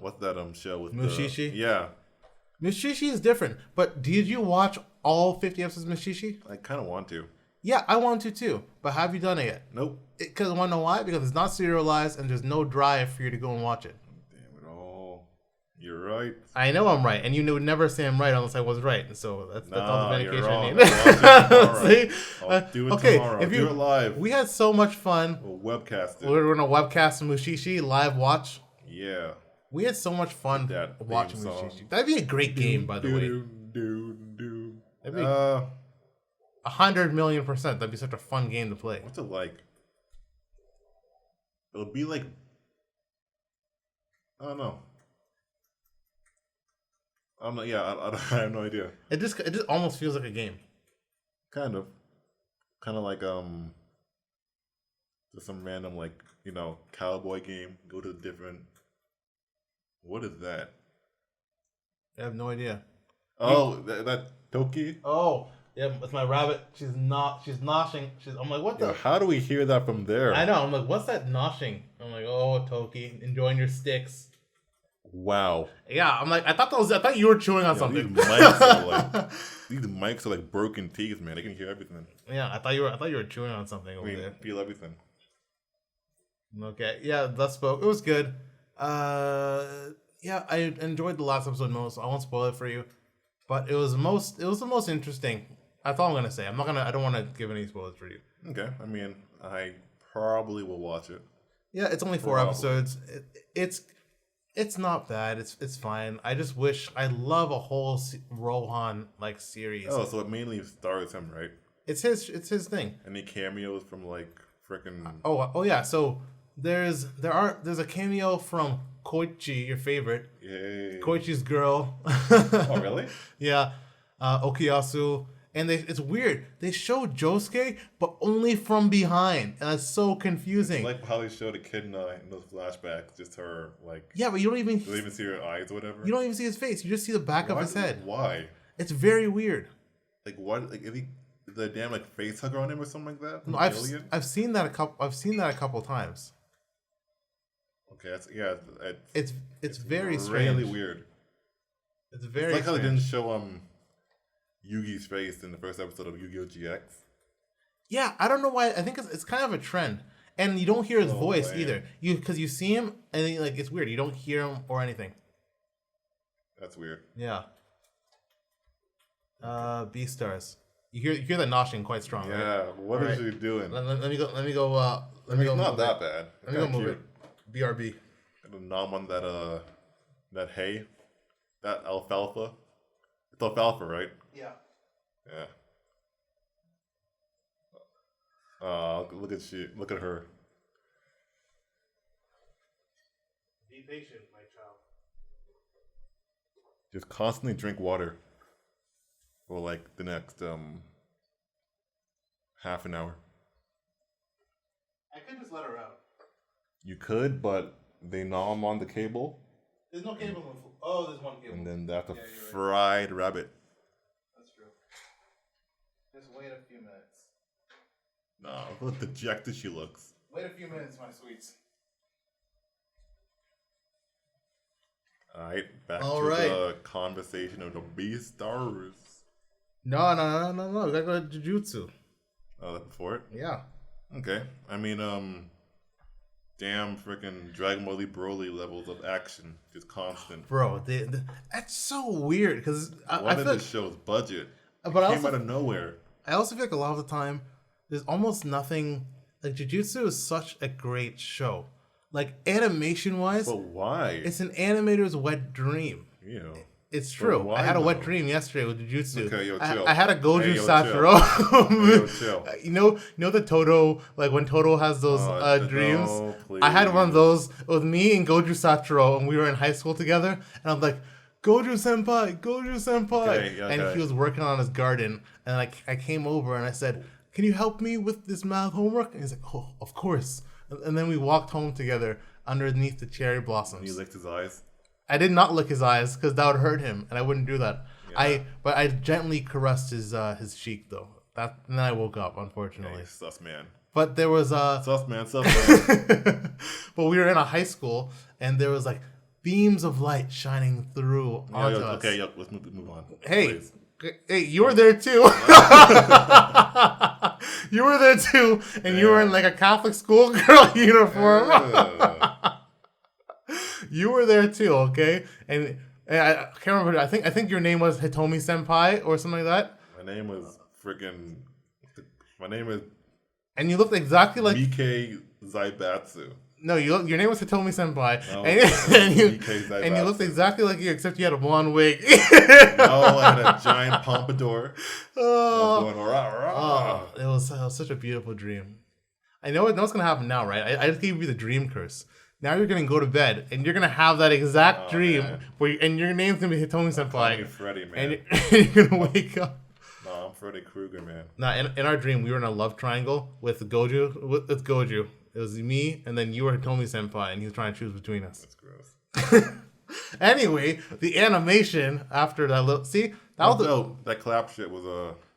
A: what's that show with
B: Mushishi?
A: Yeah.
B: Mushishi is different. But did you watch all 50 episodes of Mushishi?
A: I kind of want to.
B: Yeah, I want to too. But have you done it yet?
A: Nope.
B: Because I want to know why? Because it's not serialized and there's no drive for you to go and watch it.
A: Damn it all. You're right.
B: I know I'm right. And you would never say I'm right unless I was right. So that's all the medication I need.
A: See? I'll do it tomorrow. I'll do it live.
B: We had so much fun.
A: We'll webcast it.
B: We're going to webcast Mushishi, live watch.
A: Yeah.
B: We had so much fun watching Mushishi. That'd be a great game, by the way. That'd be 100,000,000%. That'd be such a fun game to play.
A: What's it like? It'll be like, I don't know. I have no idea.
B: It just almost feels like a game.
A: Kind of like just some random cowboy game. Go to different. What is that?
B: I have no idea.
A: Oh, that Toki.
B: Oh. Yeah, it's my rabbit. She's noshing. I'm like, what the?
A: How do we hear that from there?
B: I know. I'm like, what's that noshing? I'm like, oh, Toki, enjoying your sticks.
A: Wow.
B: Yeah, I'm like, I thought you were chewing on something.
A: These mics are like broken teeth, man. They can hear everything.
B: Yeah, I thought you were chewing on something over there.
A: Feel everything.
B: Okay, yeah, Thus Spoke. It was good. Yeah, I enjoyed the last episode most. I won't spoil it for you, but it was the most interesting. That's all I'm gonna say. I don't want to give any spoilers for you.
A: Okay, I mean, I probably will watch it.
B: Yeah, it's only 4
A: Probably.
B: episodes. It's not bad. It's fine. I just wish I love a whole Rohan like series.
A: Oh, so it mainly stars him, right?
B: It's his thing.
A: Any cameos from like freaking?
B: Oh yeah. So there's a cameo from Koichi, your favorite.
A: Yay!
B: Koichi's girl.
A: Oh really?
B: Yeah. Okuyasu. And it's weird. They show Josuke, but only from behind, and that's so confusing.
A: Like how they showed a kid in those flashbacks, just her like.
B: Yeah, but you don't even
A: see her eyes or whatever.
B: you don't even see his face. You just see the back of his head.
A: Why?
B: It's very weird.
A: Like what? Like is he the damn like face hugger on him or something like that?
B: No, I've seen that a couple times.
A: Okay,
B: It's very
A: really
B: strange.
A: weird.
B: It's very
A: It's like how they
B: strange.
A: didn't show Yugi's face in the first episode of Yu-Gi-Oh! GX.
B: Yeah, I don't know why. I think it's kind of a trend, and you don't hear his voice
A: man.
B: either. Because you see him, and then, like it's weird. You don't hear him or anything.
A: That's weird.
B: Yeah. Beastars. You hear that noshing quite strong, right?
A: Yeah, what is
B: Alright.
A: she doing?
B: Let me go. Let me go.
A: I mean, it's not that bad.
B: Let me go move it. BRB.
A: And the nom on that hay, that alfalfa. It's alfalfa, right?
B: Yeah.
A: Yeah. Look at her.
B: Be patient, my child.
A: Just constantly drink water for like the next half an hour.
B: I could just let her out.
A: You could, but they nom on the cable,
B: There's no cable. Oh, there's one cable.
A: and then that's a
B: Yeah, you're right.
A: fried rabbit.
B: That's true. Just wait a few minutes.
A: No, look how dejected she looks.
B: Wait a few minutes, my sweets.
A: Alright, back
B: All
A: to
B: right.
A: the conversation of the Beastars.
B: No. We gotta go to Jujutsu.
A: Oh, that before it?
B: Yeah.
A: Okay. I mean, damn freaking Dragon Ball Z Broly levels of action. Just constant.
B: Bro, that's so weird because I
A: What
B: feel
A: in
B: like,
A: this show's budget?
B: but
A: Came
B: I also
A: out of nowhere.
B: feel like a lot of the time there's almost nothing. Like Jujutsu is such a great show. Like animation wise,
A: But why?
B: it's an animator's wet dream.
A: You know.
B: It's true.
A: why
B: I had a wet
A: though?
B: dream yesterday with Jujutsu.
A: Okay, yo, chill.
B: I had a Goju
A: Hey, yo,
B: Satoru.
A: Hey, yo, chill.
B: You know the Toto, like when Toto has those dreams.
A: no,
B: I had one of
A: please.
B: those with me and Goju Satoru, and we were in high school together. And I'm like, Goju Senpai,
A: Okay,
B: and
A: okay.
B: he was working on his garden. And like I came over and I said, "Can you help me with this math homework?" And he's like, "Oh, of course." And then we walked home together underneath the cherry blossoms.
A: He licked his eyes.
B: I did not lick his eyes because that would hurt him, and I wouldn't do that.
A: Yeah.
B: But I gently caressed his cheek though. And then I woke up, unfortunately.
A: Hey, sus man.
B: But there was
A: Sus man, sus man.
B: but we were in a high school, and there was like beams of light shining through onto us.
A: Okay, let's move on.
B: Hey,
A: Please.
B: hey, you were there too. You were there too, and you were in like a Catholic schoolgirl uniform. You were there too, okay? And I can't remember. I think your name was Hitomi Senpai or something like that.
A: My name is freaking. My name is
B: And you looked exactly like
A: BK Zaibatsu.
B: no, your name was Hitomi Senpai,
A: No,
B: and you
A: BK Zaibatsu.
B: and you looked exactly like you, except you had a blonde wig.
A: No, I had a giant pompadour.
B: Oh,
A: Going rah, rah.
B: it was such a beautiful dream. I know what's gonna happen now, right? I just gave you the dream curse. Now you're gonna go to bed and you're gonna have that exact dream
A: man.
B: and your name's gonna be Hitomi
A: Call me
B: Senpai,
A: Freddy, man.
B: and you're gonna wake up.
A: No, I'm Freddy Krueger, man.
B: Now, in our dream, we were in a love triangle with Goju. With Goju, it was me, and then you were Hitomi Senpai, and he was trying to choose between us.
A: That's gross.
B: Anyway, the animation after that little that was
A: That clap shit was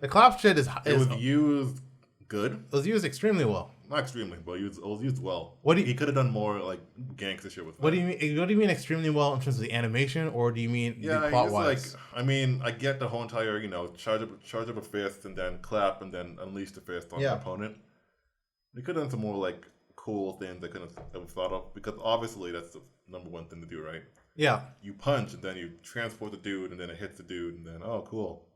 B: the clap shit
A: it was used good.
B: was used extremely well.
A: Not extremely, but it was used well.
B: What do you-
A: he could have done more like gangster shit with that.
B: What do you mean? What do you mean extremely well in terms of the animation, or do you mean
A: Yeah,
B: the
A: it's
B: plot
A: just
B: wise?
A: like I mean, I get the whole entire charge up a fist and then clap and then unleash the fist on
B: Yeah.
A: the opponent. We could have done some more like cool things they couldn't have thought of, because obviously that's the number one thing to do, right?
B: Yeah.
A: You punch and then you transport the dude and then it hits the dude and then oh cool.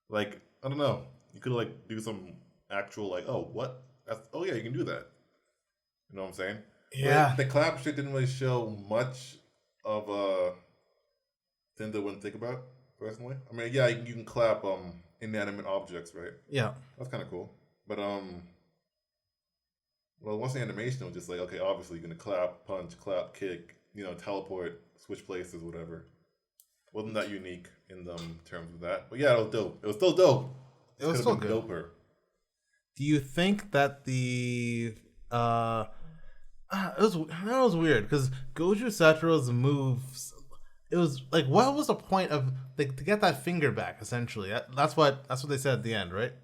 A: Like I don't know, you could like do some actual like oh what that's oh yeah you can do that. You know what I'm saying?
B: Yeah.
A: But the clap shit didn't really show much of thing that I wouldn't think about personally. I mean yeah you can clap inanimate objects, right?
B: Yeah.
A: That's kind of cool. But well, once the animation was just like, okay, obviously you're gonna clap, punch, clap, kick, teleport, switch places, whatever. Wasn't that unique in terms of that? But yeah, it was dope. It was still dope.
B: It was still good.
A: Doper.
B: Do you think that the that was weird because Goju Satoru's moves? It was like, what was the point of like to get that finger back? Essentially, that's what they said at the end, right?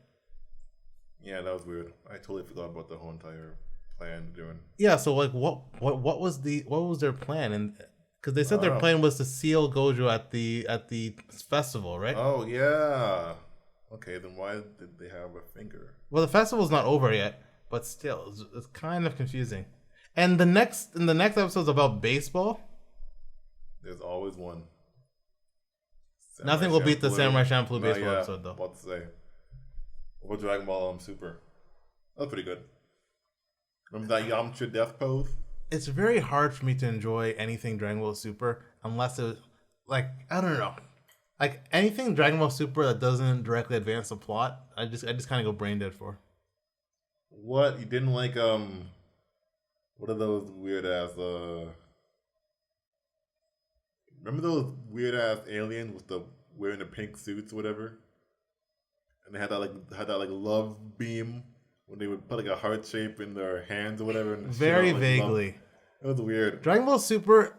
A: Yeah, that was weird. I totally forgot about the whole entire plan doing.
B: Yeah, so like, what was their plan? And because they said their plan was to seal Gojo at the festival, right?
A: Oh yeah. Okay, then why did they have a finger?
B: Well, the festival's not over yet, but still, it's kind of confusing. And the next episode is about baseball.
A: There's always one.
B: Nothing will beat the Samurai Champloo baseball episode, though.
A: What to say? What Dragon Ball Super? That was pretty good. Remember that Yamcha death pose?
B: It's very hard for me to enjoy anything Dragon Ball Super unless it, like, I don't know, like anything Dragon Ball Super that doesn't directly advance the plot. I just kind of go brain dead for.
A: What you didn't like? What are those weird ass? Remember those weird ass aliens with the wearing the pink suits, or whatever? And they had that love beam when they would put like a heart shape in their hands or whatever. And
B: very vaguely.
A: It was weird.
B: Dragon Ball Super,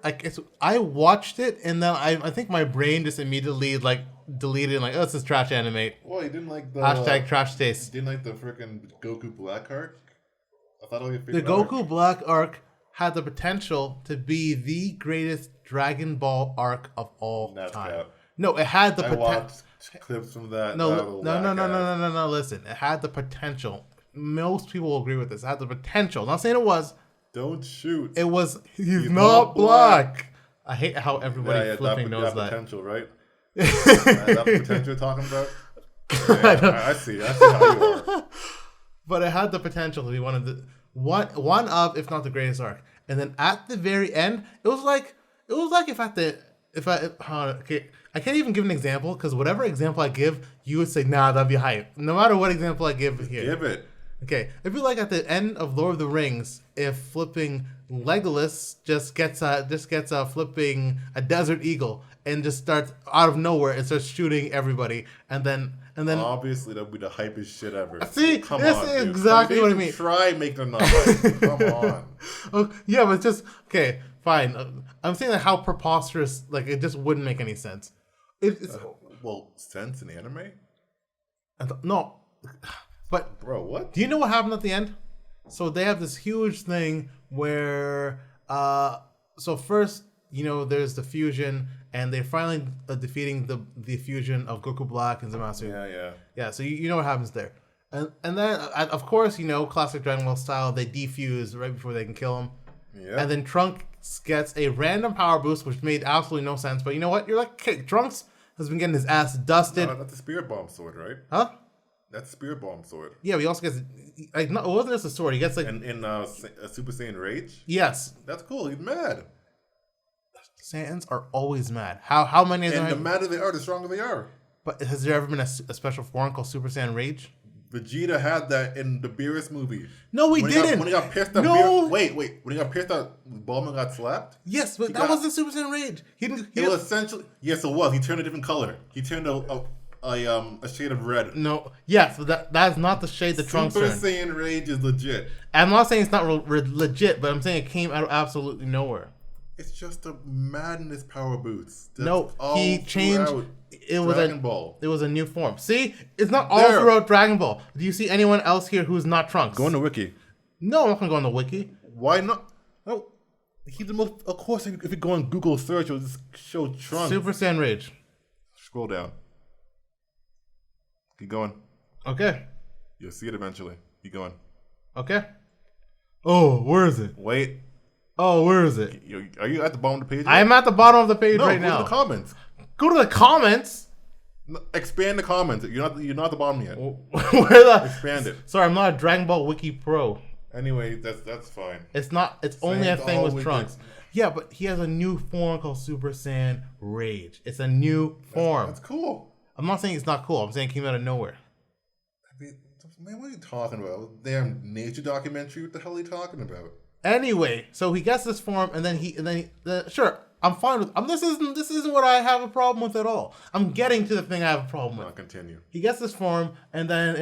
B: I watched it and then I think my brain just immediately like deleted and like, oh, this is trash anime.
A: Well, you didn't like the
B: hashtag trash taste.
A: You didn't like the freaking Goku Black arc? I thought it was
B: the Goku Black arc had the potential to be the greatest Dragon Ball arc of all time. Cap. No, it had the potential.
A: I watched clips from that.
B: No. Listen, it had the potential. Most people will agree with this. It had the potential. I'm not saying it was.
A: Don't shoot.
B: It was. He's not black. I hate how everybody flipping knows that.
A: Potential, right? That potential you're talking about. Yeah, I see how you are.
B: But it had the potential to be one of, if not the greatest arc. And then at the very end, it was like I can't even give an example because whatever example I give, you would say, nah, that'd be hype. No matter what example I give here.
A: Give it.
B: Okay, it'd be like at the end of Lord of the Rings, if flipping Legolas just gets flipping a desert eagle and just starts out of nowhere and starts shooting everybody, and then
A: obviously that'd be the hypest shit ever.
B: See, this is exactly what I mean.
A: Try make them not hype. Come on.
B: Oh, yeah, but just okay, fine. I'm saying that how preposterous, like it just wouldn't make any sense. It's
A: sense in anime?
B: No. But
A: bro, what?
B: Do you know what happened at the end? So they have this huge thing where so first, there's the fusion and they're finally defeating the fusion of Goku Black and Zamasu. Yeah, so you know what happens there. And then of course, classic Dragon Ball style, they defuse right before they can kill him. Yeah. And then Trunks gets a random power boost which made absolutely no sense, but you know what? You're like, okay, Trunks has been getting his ass dusted.
A: No, that's a spirit bomb sword, right?
B: Huh?
A: That's Spirit Bomb sword.
B: Yeah, but he also gets it wasn't just a sword. He gets like
A: in a Super Saiyan Rage.
B: Yes,
A: that's cool. He's mad.
B: Saiyans are always mad. How many of them?
A: And the madder they are, the stronger they are.
B: But has there ever been a special form called Super Saiyan Rage?
A: Vegeta had that in the Beerus movie.
B: No, he didn't.
A: When he got pissed at Wait. When he got pissed at Bulma got slapped?
B: Yes, but that wasn't Super Saiyan Rage.
A: It was essentially... Yes, it was. He turned a different color. He turned a shade of red.
B: No, yeah, so that's not the shade the Trunks
A: Super
B: turned.
A: Saiyan Rage is legit.
B: I'm not saying it's not legit, but I'm saying it came out of absolutely nowhere.
A: It's just a madness power boost.
B: No, he changed. It was
A: Dragon Ball.
B: It was a new form. See, it's not all throughout Dragon Ball. Do you see anyone else here who's not Trunks?
A: Go on the wiki.
B: No, I'm not gonna go on the wiki.
A: Why not? No, he's the most. Of course, if you go on Google search, it'll just show Trunks.
B: Super Saiyan Rage.
A: Scroll down. Keep going.
B: Okay.
A: You'll see it eventually. Keep going.
B: Okay. Oh, where is it?
A: Wait,
B: Oh, where is it?
A: are you at the bottom of the page?
B: I am at the bottom of the page right
A: go
B: now.
A: to the comments.
B: Go to the comments.
A: No, expand the comments. You're not at the bottom yet.
B: Where the?
A: Expand it.
B: Sorry, I'm not a Dragon Ball Wiki pro.
A: Anyway, that's fine.
B: It's not. It's only a
A: Same
B: thing with
A: always
B: Trunks.
A: is.
B: Yeah, but he has a new form called Super Saiyan Rage. It's a new form.
A: That's cool.
B: I'm not saying it's not cool. I'm saying it came out of nowhere.
A: I mean, man, what are you talking about? Damn nature documentary. What the hell are you talking about?
B: Anyway, so he gets this form, and then sure, I'm fine with. This isn't what I have a problem with at all. I'm getting to the thing I have a problem with.
A: I'll continue.
B: He gets this form, and then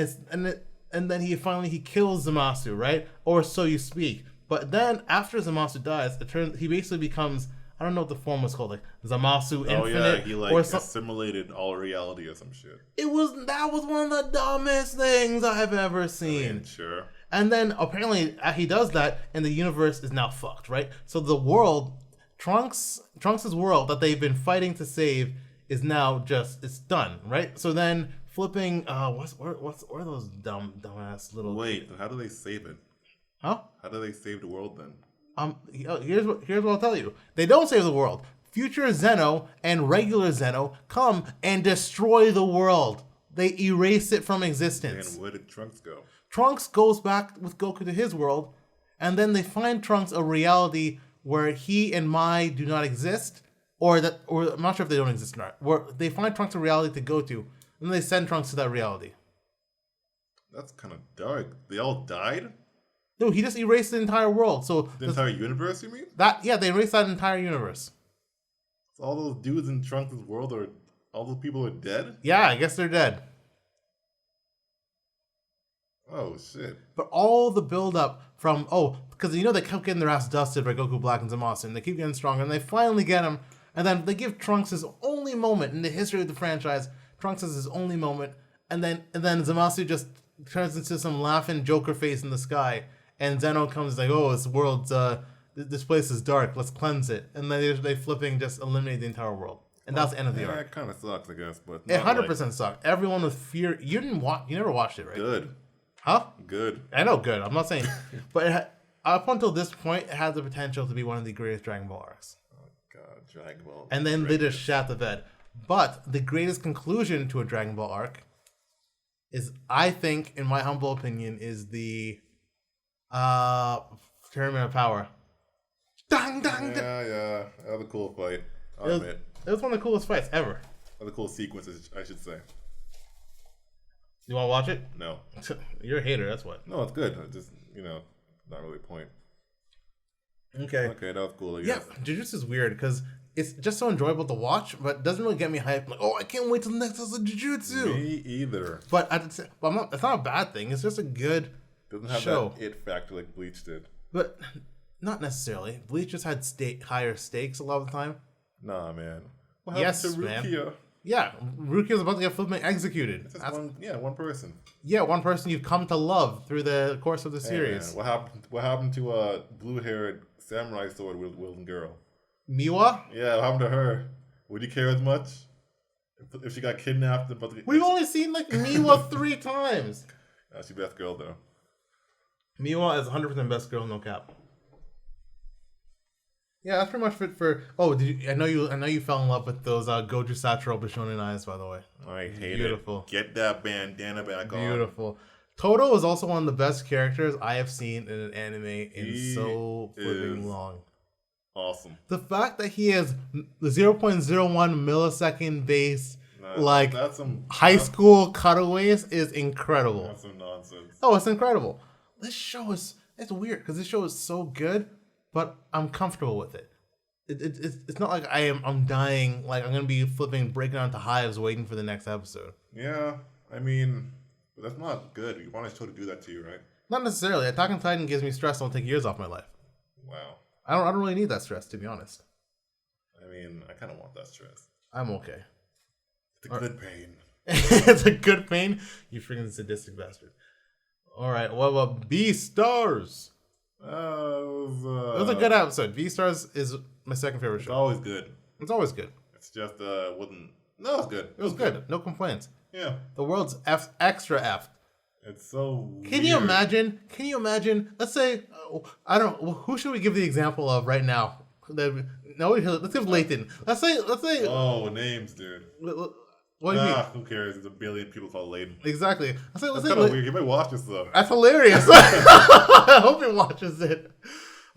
B: then he finally kills Zamasu, right? Or so you speak. But then after Zamasu dies, he basically becomes, I don't know what the form was called, like Zamasu Infinite.
A: Oh yeah, he
B: or
A: assimilated all reality or some shit.
B: That was one of the dumbest things I have ever seen.
A: I mean, sure.
B: And then apparently he does that, and the universe is now fucked, right? So the world, Trunks' world that they've been fighting to save is now it's done, right? So then flipping, what are those dumbass little?
A: Wait, how do they save it?
B: Huh?
A: How do they save the world then?
B: Here's what I'll tell you. They don't save the world. Future Zeno and regular Zeno come and destroy the world. They erase it from existence.
A: And where did Trunks go?
B: Trunks goes back with Goku to his world, and then they find Trunks a reality where he and Mai do not exist, or I'm not sure if they don't exist or not. Where they find Trunks a reality to go to, and they send Trunks to that reality.
A: That's kind of dark. They all died?
B: No, he just erased the entire world. So
A: The entire universe, you mean?
B: they erased that entire universe.
A: So all those dudes in Trunks' world all those people are dead?
B: Yeah, I guess they're dead.
A: Oh shit.
B: But all the build up from because they kept getting their ass dusted by Goku Black and Zamasu, and they keep getting stronger, and they finally get him, and then they give Trunks his only moment in the history of the franchise. Trunks has his only moment, and then Zamasu just turns into some laughing Joker face in the sky, and Zeno comes like, "Oh, this world's this place is dark. Let's cleanse it," and then they flipping just eliminate the entire world, and that's the end of the arc.
A: It kind of sucks, I guess, but
B: It 100% sucked. Everyone was fear. You never watched it, right?
A: good.
B: Huh?
A: Good.
B: I know, good. I'm not saying, but up until this point, it had the potential to be one of the greatest Dragon Ball arcs.
A: Oh god, Dragon Ball.
B: And then they just shat the bed. But the greatest conclusion to a Dragon Ball arc is, I think, in my humble opinion, is the Tournament of Power. Dang, dang, dang.
A: Yeah. That was a cool fight. I'll admit.
B: It was one of the coolest fights ever.
A: That was a cool sequences, I should say.
B: You want to watch it?
A: No.
B: You're a hater, that's what.
A: No, it's good. It's just, not really a point.
B: Okay.
A: Okay, that was cool, I
B: Yeah,
A: guess.
B: Jujutsu is weird because it's just so enjoyable to watch, but it doesn't really get me hyped. Like, I can't wait till the next episode of Jujutsu.
A: Me either.
B: But it's not a bad thing. It's just a good
A: Doesn't have
B: show.
A: that it factor like Bleach did.
B: But not necessarily. Bleach just had higher stakes a lot of the time.
A: Nah, man. What
B: Yes,
A: happened to
B: man.
A: Rukia?
B: Yeah, Rukia's about to get flipping executed.
A: It's just one person.
B: Yeah, one person you've come to love through the course of the
A: Hey,
B: series.
A: man, what happened to a blue-haired samurai sword wielding girl?
B: Miwa?
A: Yeah, what happened to her? Would you care as much if she got kidnapped?
B: We've only seen Miwa 3 times.
A: She's best girl though.
B: Miwa is 100% best girl, no cap. Yeah, that's pretty much it for. Oh, I know you fell in love with those Goju Satoru Bishonen eyes, by the way.
A: I hate
B: Beautiful.
A: it. Get that bandana back on.
B: Beautiful. Toto is also one of the best characters I have seen in an anime in so flipping long.
A: Awesome.
B: The fact that he has the 0.01 millisecond base,
A: that's some
B: high school cutaways is incredible.
A: That's some nonsense.
B: Oh, it's incredible. It's weird because this show is so good, but I'm comfortable with it. It's not like I'm dying, like I'm gonna be breaking out into hives waiting for the next episode.
A: Yeah, I mean, that's not good. You want a show to do that to you, right?
B: Not necessarily. Attack on Titan gives me stress. It'll take years off my life.
A: Wow.
B: I don't really need that stress, to be honest.
A: I mean, I kind of want that stress.
B: I'm okay.
A: It's a good pain.
B: It's a good pain. You freaking sadistic bastard. All right. What about Beastars?
A: It was
B: a good episode. Beastars is my second favorite
A: It's
B: show.
A: always good.
B: It's always good.
A: It's just wasn't. No, it's good.
B: It was good. No complaints.
A: Yeah.
B: The world's extra effed.
A: It's so
B: Can
A: weird.
B: you imagine? Let's say, I don't know, who should we give the example of right now? No, let's give Layton. Let's say.
A: Oh, names, dude.
B: What do you mean?
A: Who cares? There's a billion people called Layton.
B: Exactly. Let's
A: That's
B: say
A: kind of weird. You might watch this though.
B: That's hilarious. I hope he watches it.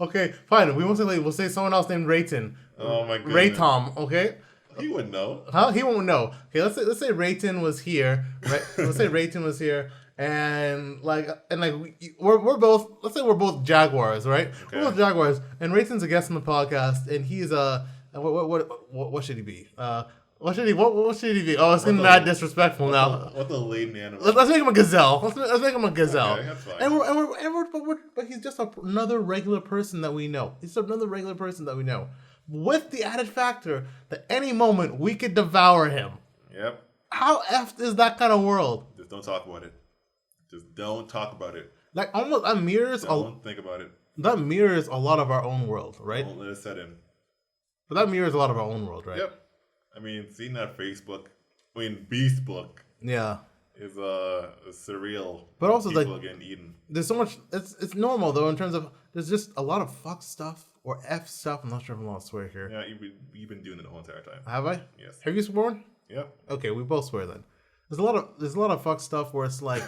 B: Okay, fine. We won't say Layton. We'll say someone else named Rayton.
A: Oh my goodness.
B: Ray Tom. Okay.
A: He wouldn't know.
B: Huh? He won't know. Okay, let's say Rayton was here. Right? Let's say Rayton was here, and we're both. Let's say we're both Jaguars, right?
A: Okay.
B: We're both Jaguars, and Rayton's a guest on the podcast, and he's what should he be? What should he be? Oh, it's gonna be mad disrespectful now.
A: What the Layton animal?
B: Let's make him a gazelle. Let's make him a gazelle.
A: Okay, that's fine.
B: But he's just another regular person that we know. He's another regular person that we know. With the added factor that any moment we could devour him.
A: Yep.
B: How effed is that kind of world?
A: Just don't talk about it. Just don't talk about it.
B: Like almost that mirrors.
A: Don't think about it.
B: That mirrors a lot of our own world, right?
A: Don't let it set in.
B: But that mirrors a lot of our own world, right?
A: Yep. I mean, seeing that Beast book
B: Yeah.
A: is surreal.
B: But also,
A: people
B: like,
A: getting eaten.
B: There's so much. It's normal though in terms of there's just a lot of fuck stuff or f stuff. I'm not sure if I'm allowed to swear here.
A: Yeah, you've been doing it the whole entire time.
B: Have I?
A: Yes.
B: Have you sworn?
A: Yep.
B: Okay, we both swear then. There's a lot of fuck stuff where it's like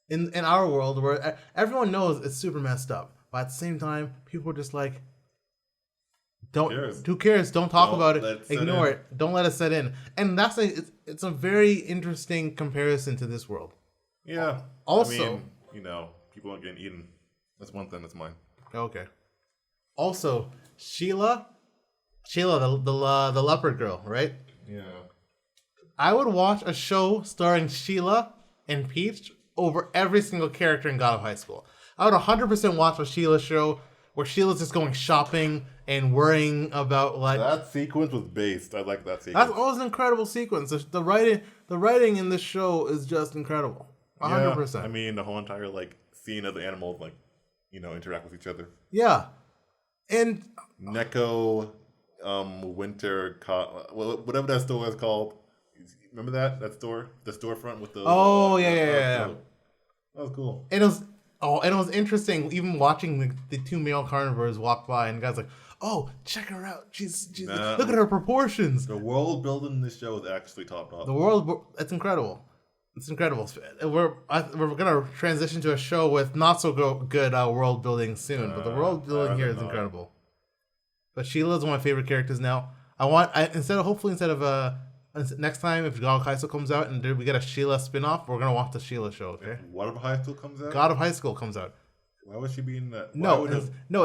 B: in our world where everyone knows it's super messed up, but at the same time, people are just like, who cares? Don't talk about it. Ignore it. Don't let it set in. And that's it's a very interesting comparison to this world.
A: Yeah.
B: Also,
A: I mean, people aren't getting eaten. That's one thing. That's mine.
B: Okay. Also, Sheila, the leopard girl, right?
A: Yeah.
B: I would watch a show starring Sheila and Peach over every single character in God of High School. I would 100% watch a Sheila show where Sheila's just going shopping and worrying about like
A: that sequence was based. I like that sequence.
B: That's always an incredible sequence. The writing in this show is just incredible. 100%.
A: Yeah, I mean, the whole entire scene of the animals interact with each other.
B: Yeah, and
A: Neko, Winter, whatever that store is called. Remember that store, the storefront with the.
B: Oh yeah.
A: That was cool.
B: And it was interesting. Even watching the two male carnivores walk by, and the guy's like, "Oh, check her out. She's look at her proportions."
A: The world building in this show is actually top notch.
B: The world, it's incredible. It's incredible. We're gonna transition to a show with not so good world building soon, but the world building here is incredible. But Sheila's one of my favorite characters now. Instead of next time if God of High School comes out and we get a Sheila spinoff, we're gonna watch the Sheila show. Okay.
A: What if High School comes out?
B: God of High School comes out.
A: Why would she be in that?
B: No.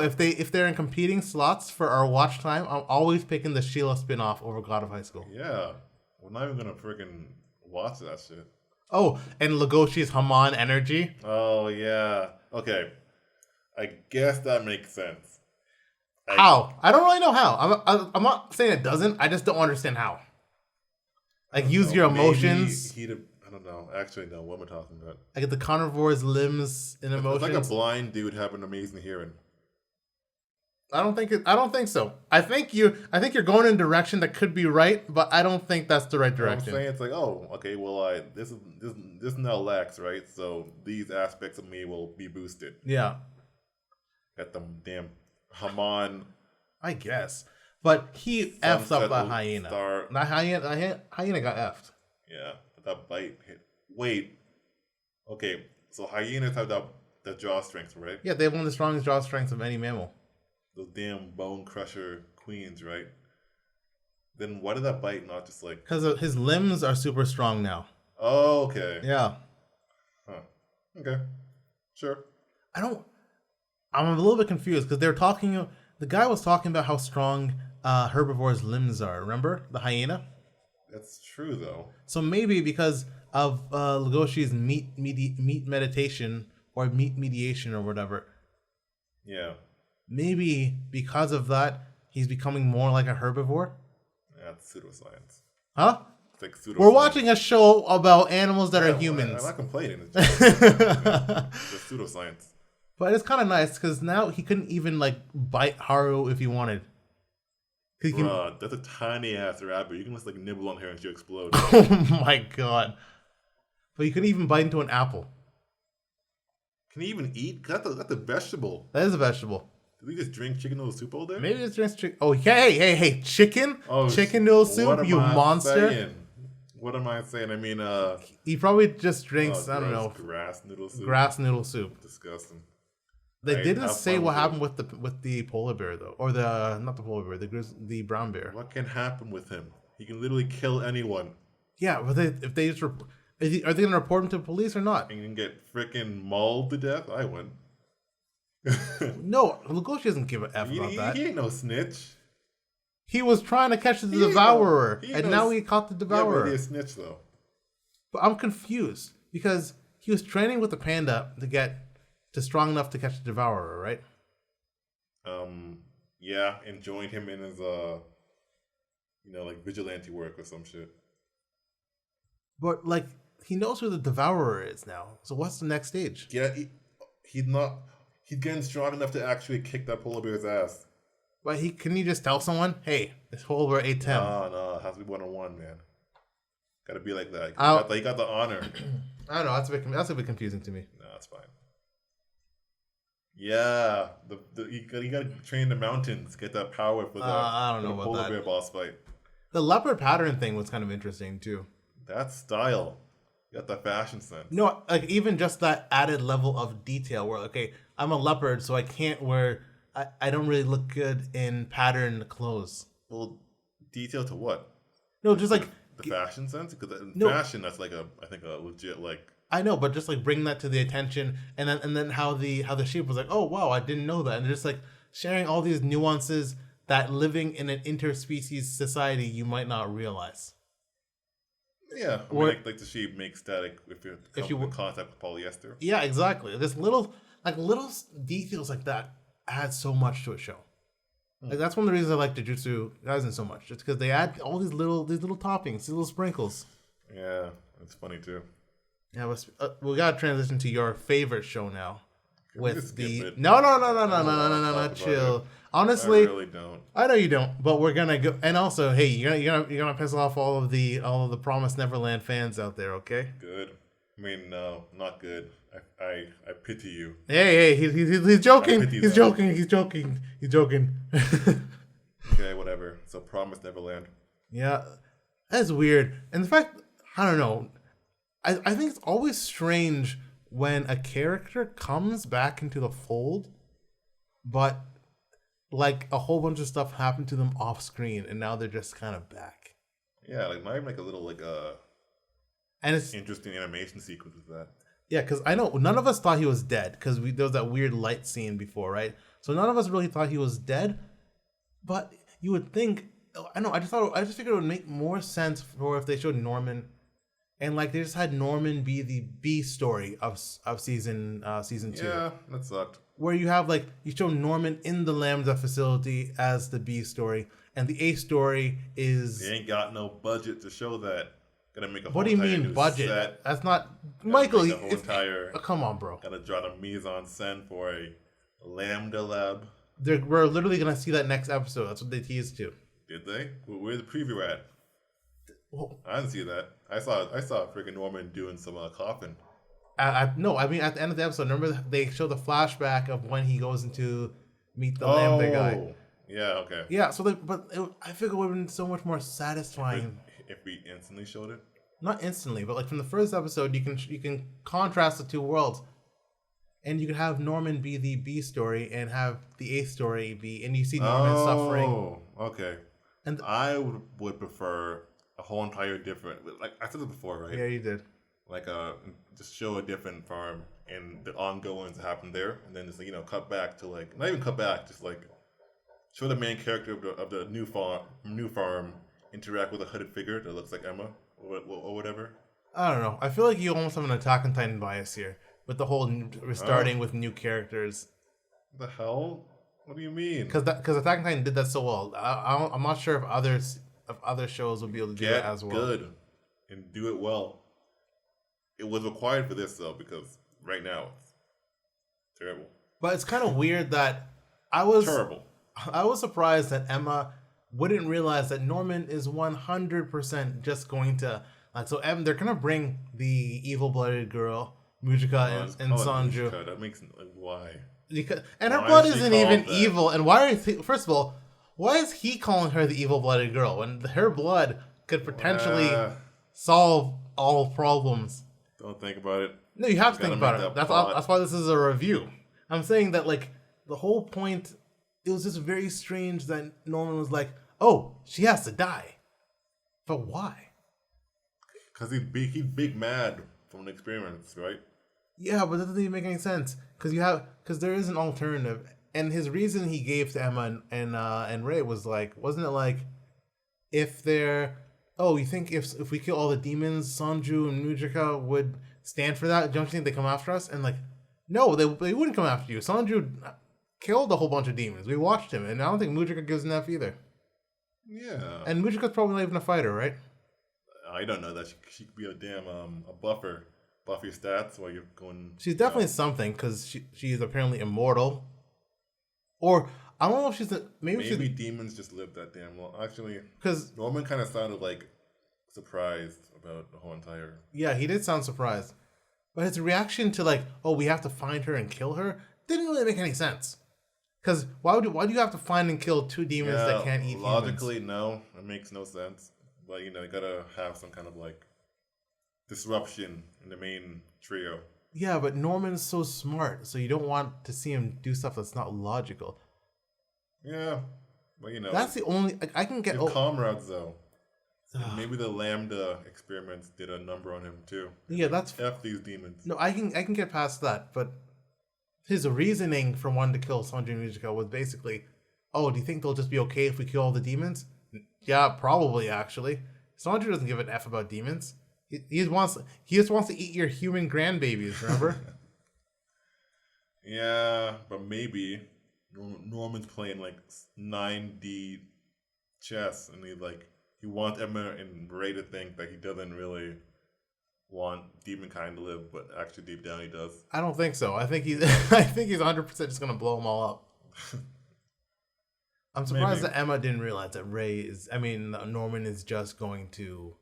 B: If they're in competing slots for our watch time, I'm always picking the Sheila spinoff over God of High School.
A: Yeah, we're not even gonna freaking watch that shit.
B: Oh, and Legoshi's Haman energy.
A: Oh yeah. Okay, I guess that makes sense.
B: How? I don't really know how. I'm not saying it doesn't. I just don't understand how. Like use your emotions.
A: I don't know. Actually, no. What am I talking about?
B: I get the carnivore's limbs and emotions.
A: It's like a blind dude having amazing hearing.
B: I don't think so. I think you're going in a direction that could be right, but I don't think that's the right direction.
A: I'm saying it's like, oh, okay, well, this now lacks, right? So these aspects of me will be boosted.
B: Yeah.
A: Got them damn Haman.
B: I guess, but he effed up that hyena. That hyena got effed.
A: Yeah, that bite hit. Wait. Okay, so hyenas have the jaw strength, right?
B: Yeah, they have one of the strongest jaw strengths of any mammal.
A: Those damn bone crusher queens, right? Then why did that bite not just like...
B: Because his limbs are super strong now.
A: Oh, okay.
B: Yeah.
A: Huh. Okay. Sure.
B: I'm a little bit confused because the guy was talking about how strong herbivore's limbs are. Remember? The hyena?
A: That's true, though.
B: So maybe because of Legoshi's meat meditation or meat mediation or whatever.
A: Yeah.
B: Maybe because of that, he's becoming more like a herbivore?
A: Yeah, it's pseudoscience.
B: Huh?
A: It's like pseudoscience.
B: We're watching a show about animals that are humans.
A: I'm not complaining. It's just pseudoscience.
B: But it's kind of nice because now he couldn't even bite Haru if he wanted.
A: Bruh, that's a tiny ass rabbit. You can just nibble on her and she'll explode.
B: Oh my god. But you couldn't even bite into an apple.
A: Can he even eat? That's a vegetable.
B: That is a vegetable.
A: Did we just drink chicken noodle soup all day?
B: Maybe it's just chicken. Oh, hey, chicken?
A: Oh,
B: chicken noodle
A: what
B: soup,
A: am
B: you
A: I
B: monster.
A: saying? What am I saying? I mean,
B: He probably just drinks, I don't
A: gross,
B: know,
A: grass noodle soup.
B: grass noodle soup.
A: Disgusting.
B: They
A: I
B: didn't
A: have
B: say
A: fun
B: what
A: with
B: happened with the polar bear though, or not the polar bear, the brown bear.
A: What can happen with him? He can literally kill anyone.
B: Yeah, but if they just are they going to report him to police or not?
A: And can get freaking mauled to death. I win.
B: No, Lugosi doesn't give a f about that.
A: He ain't no snitch.
B: He was trying to catch the
A: He ain't
B: devourer,
A: no- he ain't
B: and
A: no
B: now
A: s-
B: he caught the
A: Yeah,
B: devourer.
A: but he a snitch though.
B: But I'm confused because he was training with the panda to get to strong enough to catch the devourer, right?
A: Yeah, and joined him in his like vigilante work or some shit.
B: But like he knows who the devourer is now. So what's the next stage?
A: Yeah, he's getting strong enough to actually kick that polar bear's ass.
B: But can you just tell someone, hey, this polar bear ate him?
A: No, it has to be 1-on-1, man. Gotta be like that. He got the honor.
B: I don't know. That's a bit confusing to me.
A: No, that's fine. Yeah, you gotta train the mountains, get that power for the,
B: I don't know
A: for the
B: about
A: polar
B: that.
A: bear boss fight.
B: The leopard pattern thing was kind of interesting too.
A: That style, you got that fashion sense.
B: No, like even just that added level of detail where, okay, I'm a leopard, so I can't wear, I don't really look good in patterned clothes.
A: Well, detail to what?
B: No, just like,
A: The fashion sense, because in
B: No.
A: fashion, that's like I think a legit like.
B: I know, but just like bring that to the attention, and then how the sheep was like, oh wow, I didn't know that, and just like sharing all these nuances that living in an interspecies society you might not realize.
A: Yeah, I mean, like the sheep makes static if you in contact with polyester.
B: Yeah, exactly. There's little details like that add so much to a show. Like that's one of the reasons I like Jujutsu Kaisen so much. It's because they add all these little toppings, these little sprinkles.
A: Yeah, it's funny too.
B: Yeah, we gotta transition to your favorite show now.
A: Can we
B: With
A: just skip
B: the
A: it?
B: no,
A: talk about
B: chill.
A: it.
B: Honestly,
A: I really don't.
B: I know you don't, but we're gonna go. And also, hey, you're gonna piss off all of the Promised Neverland fans out there, okay?
A: Good. I mean, no, not good. I pity you.
B: Hey, he's joking.
A: I pity
B: He's
A: them.
B: joking. He's joking.
A: Okay, whatever. So, Promised Neverland.
B: Yeah, that's weird. And the fact, I don't know, I think it's always strange when a character comes back into the fold, but like a whole bunch of stuff happened to them off screen, and now they're just kind of back.
A: Yeah, like not even like a little
B: And it's
A: interesting animation sequence with that.
B: yeah, because I know none of us thought he was dead because there was that weird light scene before, right? So none of us really thought he was dead, but you would think. I know. I just figured it would make more sense for if they showed Norman, and like they just had Norman be the B story of season 2.
A: Yeah, that sucked.
B: Where you have like you show Norman in the Lambda facility as the B story, and the A story is.
A: They ain't got no budget to show that. Gotta make a whole
B: What do you
A: entire
B: mean
A: new
B: budget?
A: set.
B: That's not
A: Gotta
B: Michael.
A: make a whole entire.
B: Come on, bro.
A: Gotta draw the mise en scène for a Lambda lab.
B: We're literally gonna see that next episode. That's what they teased to.
A: Did they? Where's the preview at?
B: Well,
A: I didn't see that. I saw freaking Norman doing some coffin.
B: no, I mean at the end of the episode. Remember they show the flashback of when he goes into meet the Lambda guy.
A: Yeah, okay.
B: Yeah, so I figure it would have been so much more satisfying.
A: If we instantly showed it.
B: Not instantly, but like from the first episode, you can contrast the two worlds, and you can have Norman be the B story and have the A story be, and you see Norman suffering.
A: Oh, okay.
B: And
A: I would prefer a whole entire different. Like I said it before, right?
B: yeah, you did.
A: Like just show a different farm and the ongoings that happen there, and then just cut back to like not even cut back, just like show the main character of the new farm interact with a hooded figure that looks like Emma or whatever. I
B: don't know. I feel like you almost have an Attack on Titan bias here with the whole restarting with new characters.
A: The hell? What do you mean?
B: Because Attack on Titan did that so well. I'm not sure if other shows will be able to do that as well.
A: Good and do it well. It was required for this though, because right now it's terrible.
B: But it's kind of weird that I was surprised that Emma wouldn't realize that Norman is 100% just going to Like, so they're gonna bring the evil-blooded girl, Mujika and Sanju.
A: Mujika. That makes why?
B: Because, and her
A: Why
B: blood
A: is she
B: isn't
A: called
B: even
A: that?
B: evil. And why are first of all, why is he calling her the evil-blooded girl when her blood could potentially solve all problems?
A: Don't think about it.
B: No, you have to
A: Gotta
B: think about
A: make
B: it.
A: that
B: That's why this is a review. I'm saying that like the whole point, it was just very strange that Norman was like, "Oh, she has to die," but why?
A: Because he's big mad from the experience, right?
B: Yeah, but that doesn't even make any sense because there is an alternative, and his reason he gave to Emma and Ray was like, wasn't it like, if they're, oh, you think if we kill all the demons, Sanju and Mujika would stand for that? Don't you think they come after us? And like, no, they wouldn't come after you. Sanju killed a whole bunch of demons. We watched him, and I don't think Mujika gives an F either.
A: Yeah.
B: And Mujika's probably not even a fighter, right?
A: I don't know that she could be a damn a buffer. Buff your stats while you're going.
B: She's definitely something because she's apparently immortal. Or I don't know if she's
A: maybe demons just live that damn long. Actually,
B: because
A: Norman kind of sounded like surprised about the whole entire.
B: Yeah, he did sound surprised, but his reaction to like, oh, we have to find her and kill her didn't really make any sense. Because why do you have to find and kill two demons that can't eat
A: logically,
B: humans?
A: no, it makes no sense. But you gotta have some kind of like disruption in the main trio.
B: Yeah, but Norman's so smart, so you don't want to see him do stuff that's not logical.
A: Yeah, but
B: that's the only I can get.
A: Comrades though. And maybe the Lambda experiments did a number on him too.
B: Yeah, that's
A: F these demons.
B: No, I can get past that, but his reasoning for wanting to kill Sanju and Mujika was basically, oh, do you think they'll just be okay if we kill all the demons? Yeah, probably actually. Sanju doesn't give an F about demons. He just wants to eat your human grandbabies, remember?
A: Yeah, but maybe Norman's playing like 9D chess, and he wants Emma and Ray to think that he doesn't really want Demonkind to live, but actually deep down he does.
B: I don't think so. I think he's 100% just gonna blow them all up. I'm surprised that Emma didn't realize that Norman is just going to.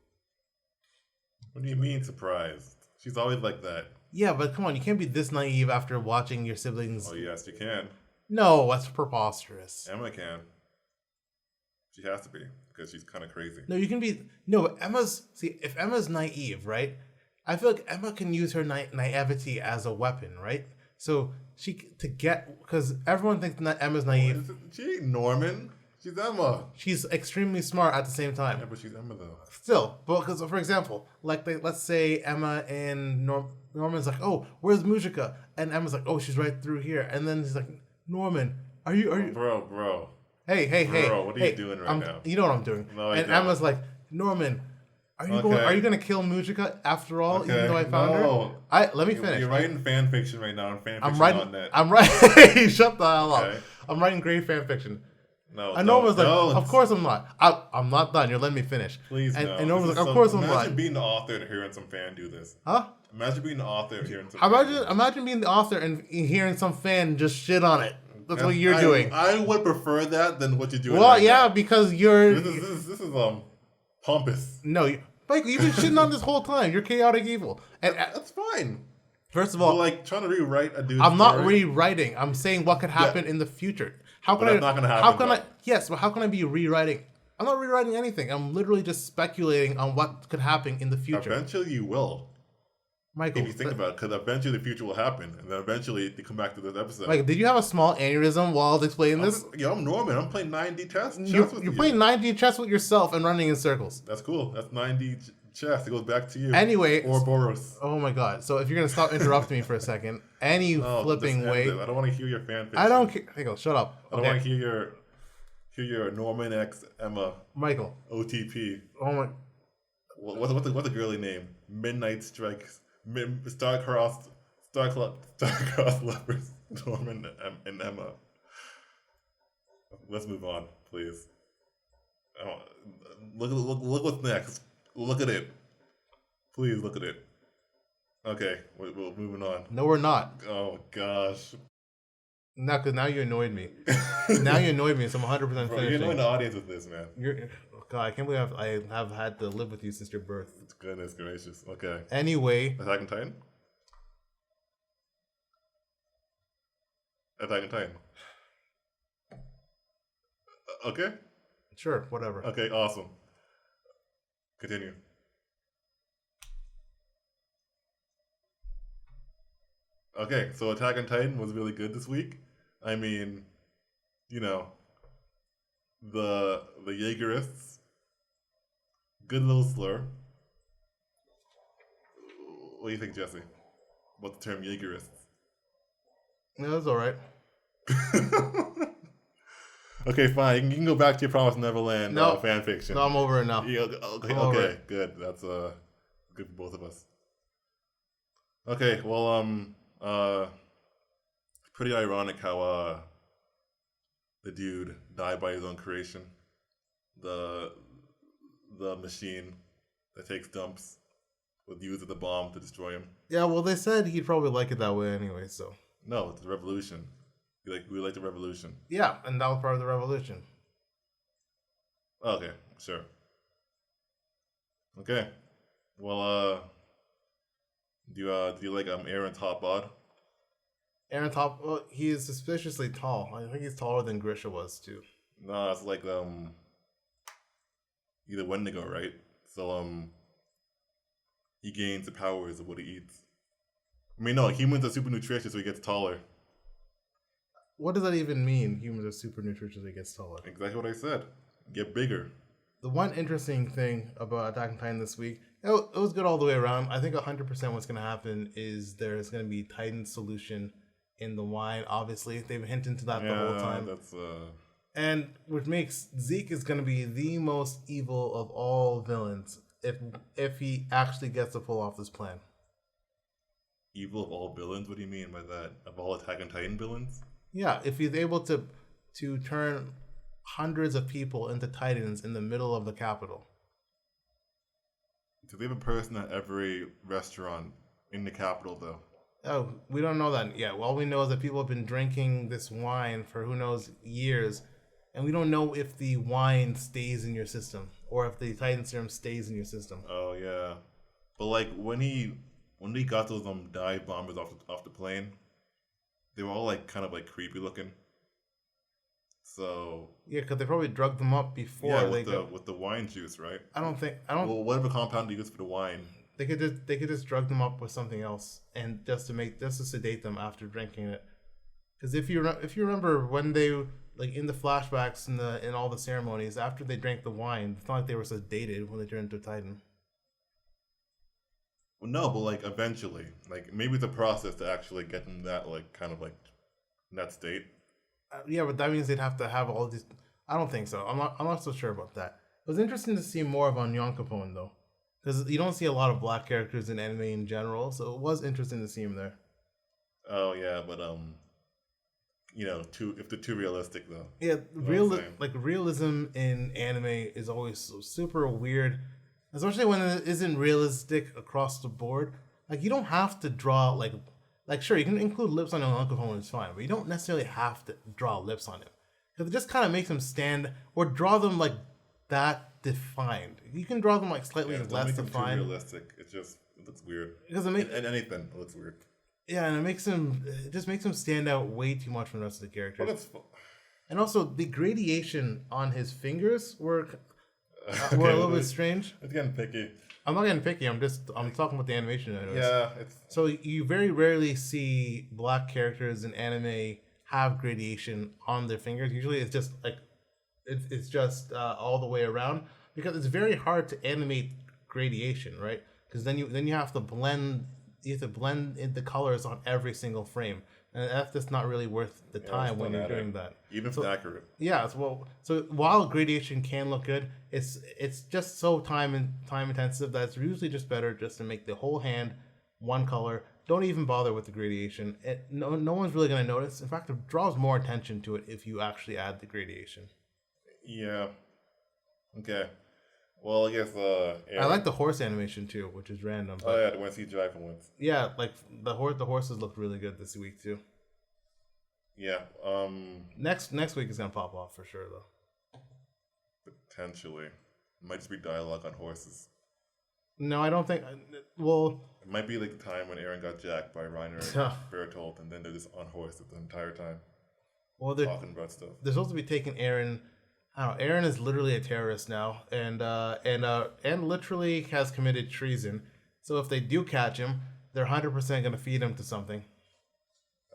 A: What do you mean surprised? She's always like that.
B: Yeah, but come on, you can't be this naive after watching your siblings.
A: Oh yes, you can.
B: No, that's preposterous.
A: Emma can. She has to be because she's kind of crazy.
B: No, you can be. No, but if Emma's naive, right? I feel like Emma can use her naivety as a weapon, right? So because everyone thinks that Emma's naive.
A: She ain't Norman. She's Emma.
B: She's extremely smart at the same time.
A: Yeah, but she's Emma though.
B: Still, because for example, let's say Emma and Norman's like, oh, where's Mujika? And Emma's like, oh, she's right through here. And then he's like, Norman, are you?
A: Bro.
B: Hey,
A: bro, what are you doing right now?
B: You know what I'm doing.
A: No, I
B: and
A: don't.
B: Emma's like, Norman, are you going to kill Mujika after all?
A: Okay.
B: Even though I found her. Let me finish.
A: You're writing fan fiction right now.
B: I'm writing. Shut the hell up.
A: Okay.
B: I'm writing great fan fiction.
A: No,
B: and Norman's like, of course I'm not. I'm not done. You're letting me finish.
A: Please,
B: and,
A: no.
B: And Norman's like, of course I'm not.
A: Imagine being the author and hearing some fan do this.
B: Huh?
A: Imagine being the author and hearing some
B: Imagine being the author and hearing some fan just shit on it. That's what you're doing.
A: I would prefer that than what you're doing.
B: Well,
A: right
B: yeah,
A: now.
B: because you're.
A: This is pompous.
B: No, Michael, you've been shitting on this whole time. You're chaotic evil, and
A: that's fine.
B: First of all,
A: trying to rewrite a dude's
B: I'm not
A: story.
B: rewriting. I'm saying what could happen in the future. How can
A: That's not gonna happen.
B: How can I? Yes, but how can I be rewriting? I'm not rewriting anything. I'm literally just speculating on what could happen in the future.
A: Eventually, you will.
B: Michael,
A: if you think about it, because eventually the future will happen, and then eventually they come back to this episode.
B: Michael, did you have a small aneurysm while I was explaining this?
A: I'm Norman. I'm playing 9D chess.
B: You're playing 9D chess with yourself and running in circles.
A: That's cool. That's 9D chess. It goes back to you.
B: Anyway.
A: Or Boros.
B: Oh my god. So if you're going to stop interrupting me for a second, flipping way.
A: I don't want to hear your fan fiction.
B: I don't care. Michael, shut up.
A: I don't want to hear your Norman X Emma.
B: Michael.
A: OTP.
B: Oh my.
A: What's the girly name? Midnight Strikes. Star-crossed lovers. Norman and Emma. Let's move on, please. Look what's next. Look at it. Please look at it. Okay, we're moving on.
B: No, we're not.
A: Oh gosh.
B: No, because now you annoyed me. Now you annoyed me, so I'm 100% finishing.
A: You're annoying the audience with this, man.
B: God, I can't believe I have had to live with you since your birth.
A: Goodness gracious. Okay.
B: Anyway,
A: Attack on Titan? Attack on Titan. Okay.
B: sure, whatever.
A: Okay, awesome. Continue. Okay, so Attack on Titan was really good this week. I mean, you know, the Jaegerists, good little slur. What do you think, Jesse? About the term Jaegerists?
B: Yeah, that's all right.
A: Okay, fine. You can go back to your Promised Neverland
B: No.
A: fan fiction.
B: No, I'm over it now.
A: Yeah, okay,
B: I'm over
A: okay, good. That's good for both of us. Okay, well, pretty ironic how the dude died by his own creation. The machine that takes dumps was used as a bomb to destroy him.
B: Yeah, well, they said he'd probably like it that way anyway, so.
A: No, it's the revolution. We like the revolution.
B: Yeah, and that was part of the revolution.
A: Okay, sure. Okay. Well, do you like Aaron Topbod?
B: Aaron Top, well, he is suspiciously tall. I think he's taller than Grisha was, too.
A: No, it's like either Wendigo, right? So he gains the powers of what he eats. I mean, no, humans are super nutritious, so he gets taller.
B: What does that even mean? Humans are super nutritious, he gets taller.
A: Exactly what I said. Get bigger.
B: The one interesting thing about Attack on Titan this week, it was good all the way around. I think 100% what's going to happen is there's going to be Titan solution in the wine. Obviously, they've hinted to that the whole time.
A: That's
B: And which makes Zeke is going to be the most evil of all villains if he actually gets to pull off this plan.
A: evil of all villains. What do you mean by that? Of all Attack on Titan villains?
B: Yeah, if he's able to turn hundreds of people into Titans in the middle of the capital.
A: Do they have a person at every restaurant in the capital, though?
B: Oh, we don't know that yet. All we know is that people have been drinking this wine for who knows years, and we don't know if the wine stays in your system or if the Titan serum stays in your system.
A: Oh yeah, but like when he got those dive bombers off the plane, they were all like kind of like creepy looking. So
B: Yeah, because they probably drugged them up before.
A: yeah,
B: they
A: with the wine juice, right?
B: I don't.
A: Well, whatever compound they use for the wine.
B: They could just drug them up with something else and just to sedate them after drinking it. Because if you remember when they like in the flashbacks in all the ceremonies after they drank the wine, it's not like they were sedated when they turned into a Titan.
A: Well, no, but like eventually, like maybe it's a process to actually get them that like kind of like in that state.
B: Yeah, but that means they'd have to have all these. I don't think so. I'm not so sure about that. It was interesting to see more of Onion Capone though, because you don't see a lot of black characters in anime in general. So it was interesting to see him there.
A: Oh yeah, but if they're too realistic though.
B: Yeah, realism in anime is always so super weird, especially when it isn't realistic across the board. Like you don't have to draw like sure you can include lips on your Uncle Homer, it's fine, but you don't necessarily have to draw lips on him because it just kind of makes him stand or draw them like that defined. You can draw them like slightly less defined.
A: Too realistic. It looks weird.
B: Because
A: and anything looks weird.
B: Yeah, and it just makes him stand out way too much from the rest of the characters.
A: Well,
B: and also the gradation on his fingers were a little bit strange.
A: It's getting picky.
B: I'm not getting picky. I'm talking about the animation.
A: Yeah,
B: so you very rarely see black characters in anime have gradation on their fingers. Usually, it's just like it's just all the way around because it's very hard to animate gradation, right? Because then you have to blend. You have to blend in the colors on every single frame, and that's just not really worth the time when you're doing that.
A: Even if it's accurate.
B: Yeah, so while gradation can look good, it's just so time intensive that it's usually just better just to make the whole hand one color. Don't even bother with the gradation. No one's really gonna notice. In fact, it draws more attention to it if you actually add the gradation.
A: Yeah. Okay. Well, I guess
B: I like the horse animation too, which is random.
A: Oh yeah, the one CGI for once.
B: Yeah, like the horses look really good this week too.
A: Yeah.
B: Next week is gonna pop off for sure though.
A: Potentially. It might just be dialogue on horses.
B: No, I don't think. Well,
A: It might be like the time when Aaron got jacked by Reiner and Bertolt, and then they're just on horses the entire time,
B: they're
A: talking about stuff.
B: they're supposed to be taking Aaron. I don't know. Aaron is literally a terrorist now, and literally has committed treason. So if they do catch him, they're 100% gonna feed him to something.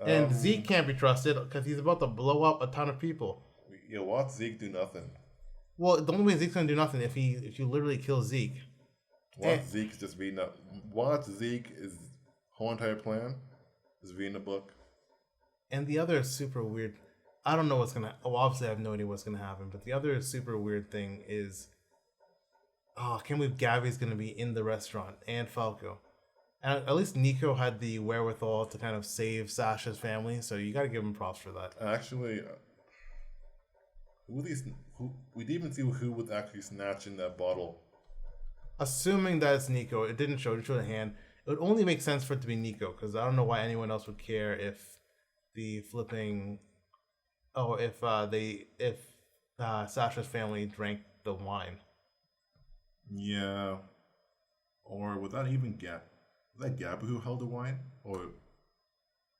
B: And Zeke can't be trusted because he's about to blow up a ton of people.
A: Yeah, watch Zeke do nothing.
B: Well, the only way Zeke's gonna do nothing if you literally kill Zeke.
A: Watch Zeke's just reading up. Watch Zeke is whole entire plan is reading a book.
B: And the other super weird. I don't know what's gonna. Well, obviously I have no idea what's gonna happen. But the other super weird thing is, I can't believe Gabby's gonna be in the restaurant and Falco. And at least Nico had the wherewithal to kind of save Sasha's family, so you got to give him props for that.
A: Actually, who we didn't even see who was actually snatching that bottle.
B: Assuming that it's Nico, it didn't show the hand. It would only make sense for it to be Nico, because I don't know why anyone else would care if the flipping, if Sasha's family drank the wine.
A: Yeah, or was that even Gab? Was that Gabby who held the wine, or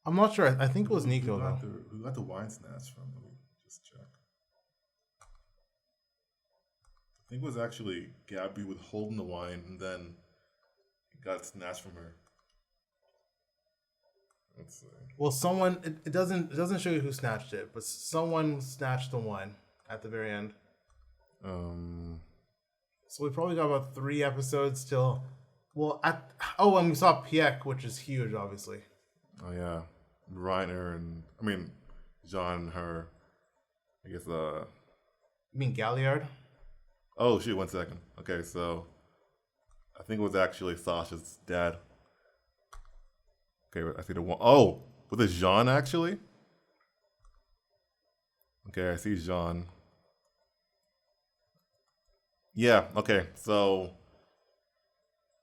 B: I'm not sure. I think it was Nico though.
A: Who got the wine snatched from? Let me just check. I think it was actually Gabby with holding the wine, and then it got snatched from her. Let's see.
B: Well, someone it doesn't show you who snatched it, but someone snatched the wine at the very end. So we probably got about 3 episodes till. Well, and we saw Pieck, which is huge, obviously.
A: Oh yeah, Reiner and Jean and her. I guess
B: You mean Galliard?
A: Oh shoot! 1 second. Okay, so I think it was actually Sasha's dad. Okay, I see the one. Oh, was it Jean actually? Okay, I see Jean. Yeah. Okay, so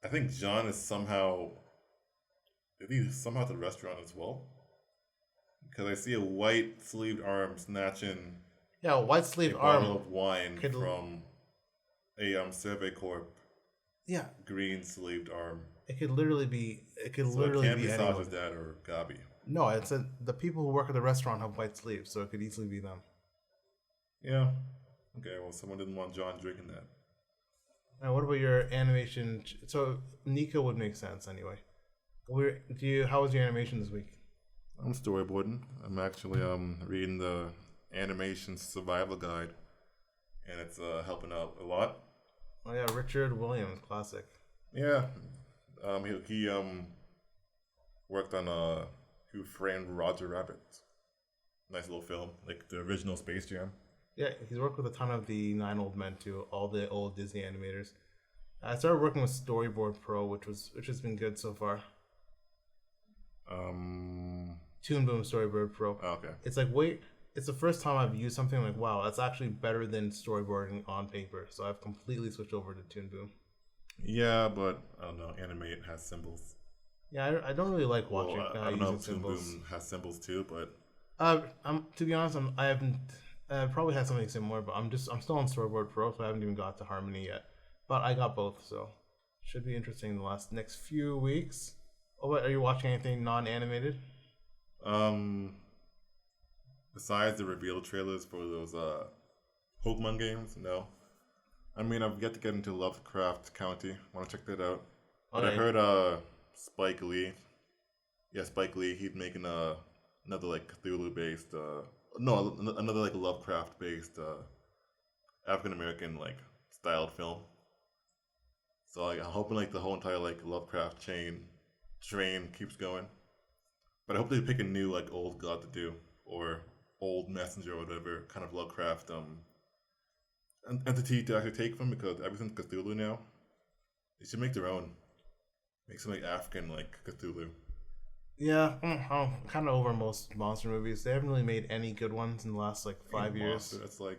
A: I think Jean is somehow. Is he somehow at the restaurant as well? Because I see a white sleeved arm snatching.
B: Yeah, a white sleeved
A: a
B: arm.
A: bottle of wine from a Survey Corp.
B: Yeah.
A: Green sleeved arm.
B: It could literally be. It could
A: So
B: literally
A: it can't
B: be
A: be
B: anyone.
A: Sasha's dad or Gabi.
B: No, it's the people who work at the restaurant have white sleeves, so it could easily be them.
A: Yeah. Okay. Well, someone didn't want John drinking that.
B: And what about your animation? So Nico would make sense anyway. How was your animation this week?
A: I'm storyboarding. I'm actually reading the animation survival guide, and it's helping out a lot.
B: Oh yeah, Richard Williams, classic.
A: Yeah. He worked on Who Framed Roger Rabbit. Nice little film, like the original Space Jam.
B: Yeah, he's worked with a ton of the 9 Old Men too, all the old Disney animators. I started working with Storyboard Pro, which has been good so far. Toon Boom Storyboard Pro.
A: Oh, okay.
B: It's like it's the first time I've used something like, wow, that's actually better than storyboarding on paper. So I've completely switched over to Toon Boom.
A: Yeah, but I don't know. Animate has symbols.
B: Yeah, I don't really like watching.
A: I don't know if Toon
B: symbols.
A: Boom has symbols too, but
B: to be honest, I haven't. Probably had something similar, but I'm still on Storyboard Pro, so I haven't even got to Harmony yet. But I got both, so should be interesting in the next few weeks. Oh, what, are you watching anything non-animated?
A: Besides the reveal trailers for those Pokemon games, no. I've yet to get into Lovecraft County. Want to check that out. But I heard Spike Lee. Yeah, Spike Lee. He's making another like Cthulhu based. Another like Lovecraft based African American like styled film. So I'm hoping like the whole entire like Lovecraft train keeps going. But I hope they pick a new like old god to do, or old messenger or whatever kind of Lovecraft entity to actually take from, because everything's Cthulhu now. They should make their own. Make some like African like Cthulhu.
B: Yeah, I'm kind of over most monster movies. They haven't really made any good ones in the last like 5 years.
A: Monster,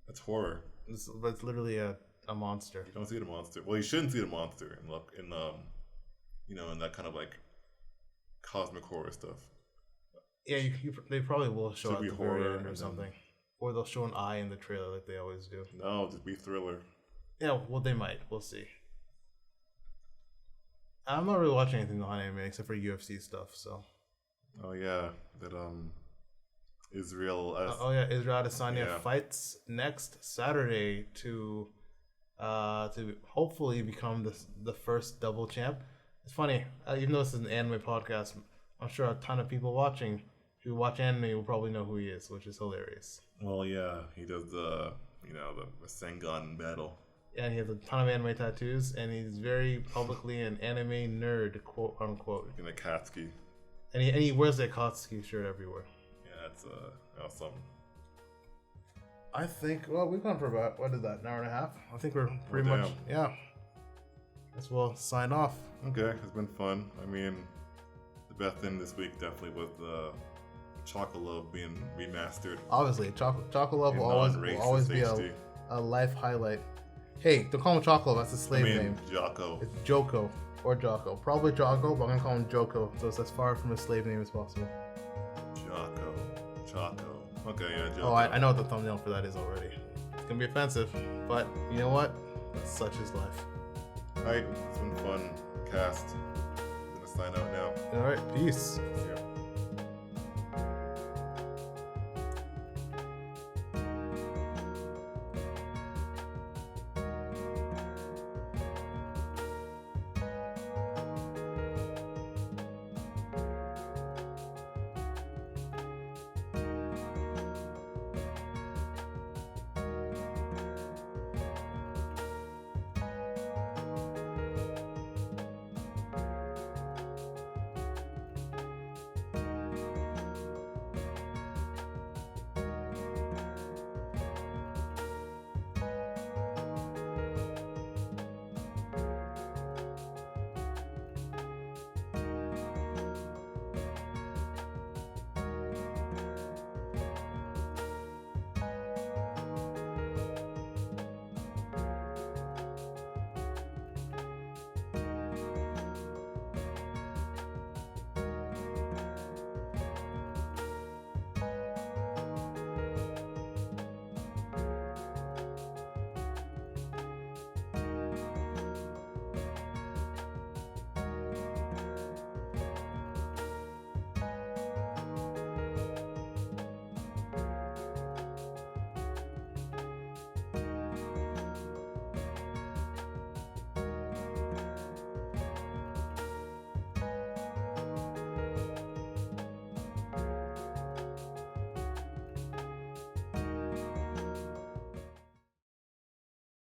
A: that's horror.
B: It's literally a monster.
A: You don't see the monster. Well, you shouldn't see the monster in in that kind of like cosmic horror stuff.
B: Yeah, they probably will show at the
A: horror
B: very end or something, or they'll show an eye in the trailer like they always do.
A: No, just be thriller.
B: Yeah, well, they might. We'll see. I'm not really watching anything on anime except for UFC stuff. So.
A: Oh yeah, that Israel.
B: Oh yeah, Israel Adesanya
A: Yeah.
B: fights next Saturday to hopefully become the first double champ. It's funny, even though this is an anime podcast, I'm sure a ton of people watching who watch anime will probably know who he is, which is hilarious.
A: Well, yeah, he does the Sengun battle.
B: Yeah, and he has a ton of anime tattoos, and he's very publicly an anime nerd, quote unquote.
A: In a Katsuki.
B: And he wears that Akatsuki shirt everywhere.
A: Yeah, that's awesome.
B: I think, well, we've gone for about, what is that, an hour and a half? I think we're pretty
A: Oh,
B: much,
A: damn.
B: yeah. Guess we'll sign off.
A: Okay, it's been fun. I mean, the best thing this week definitely was the Chocolove being remastered.
B: Obviously, Chocolove
A: in
B: will
A: non-racist
B: always be
A: HD.
B: a life highlight. Hey, don't call him Chocolove, that's a slave name.
A: Joco.
B: It's Joco or Joco. Probably Joco, but I'm gonna call him Joco, so it's as far from a slave name as possible.
A: Choco. Okay, yeah, Joco.
B: Oh, I know what the thumbnail for that is already. It's gonna be offensive, but you know what? Such is life.
A: Alright, it's been fun. Cast. I'm gonna sign out now.
B: Alright, peace.
A: See ya.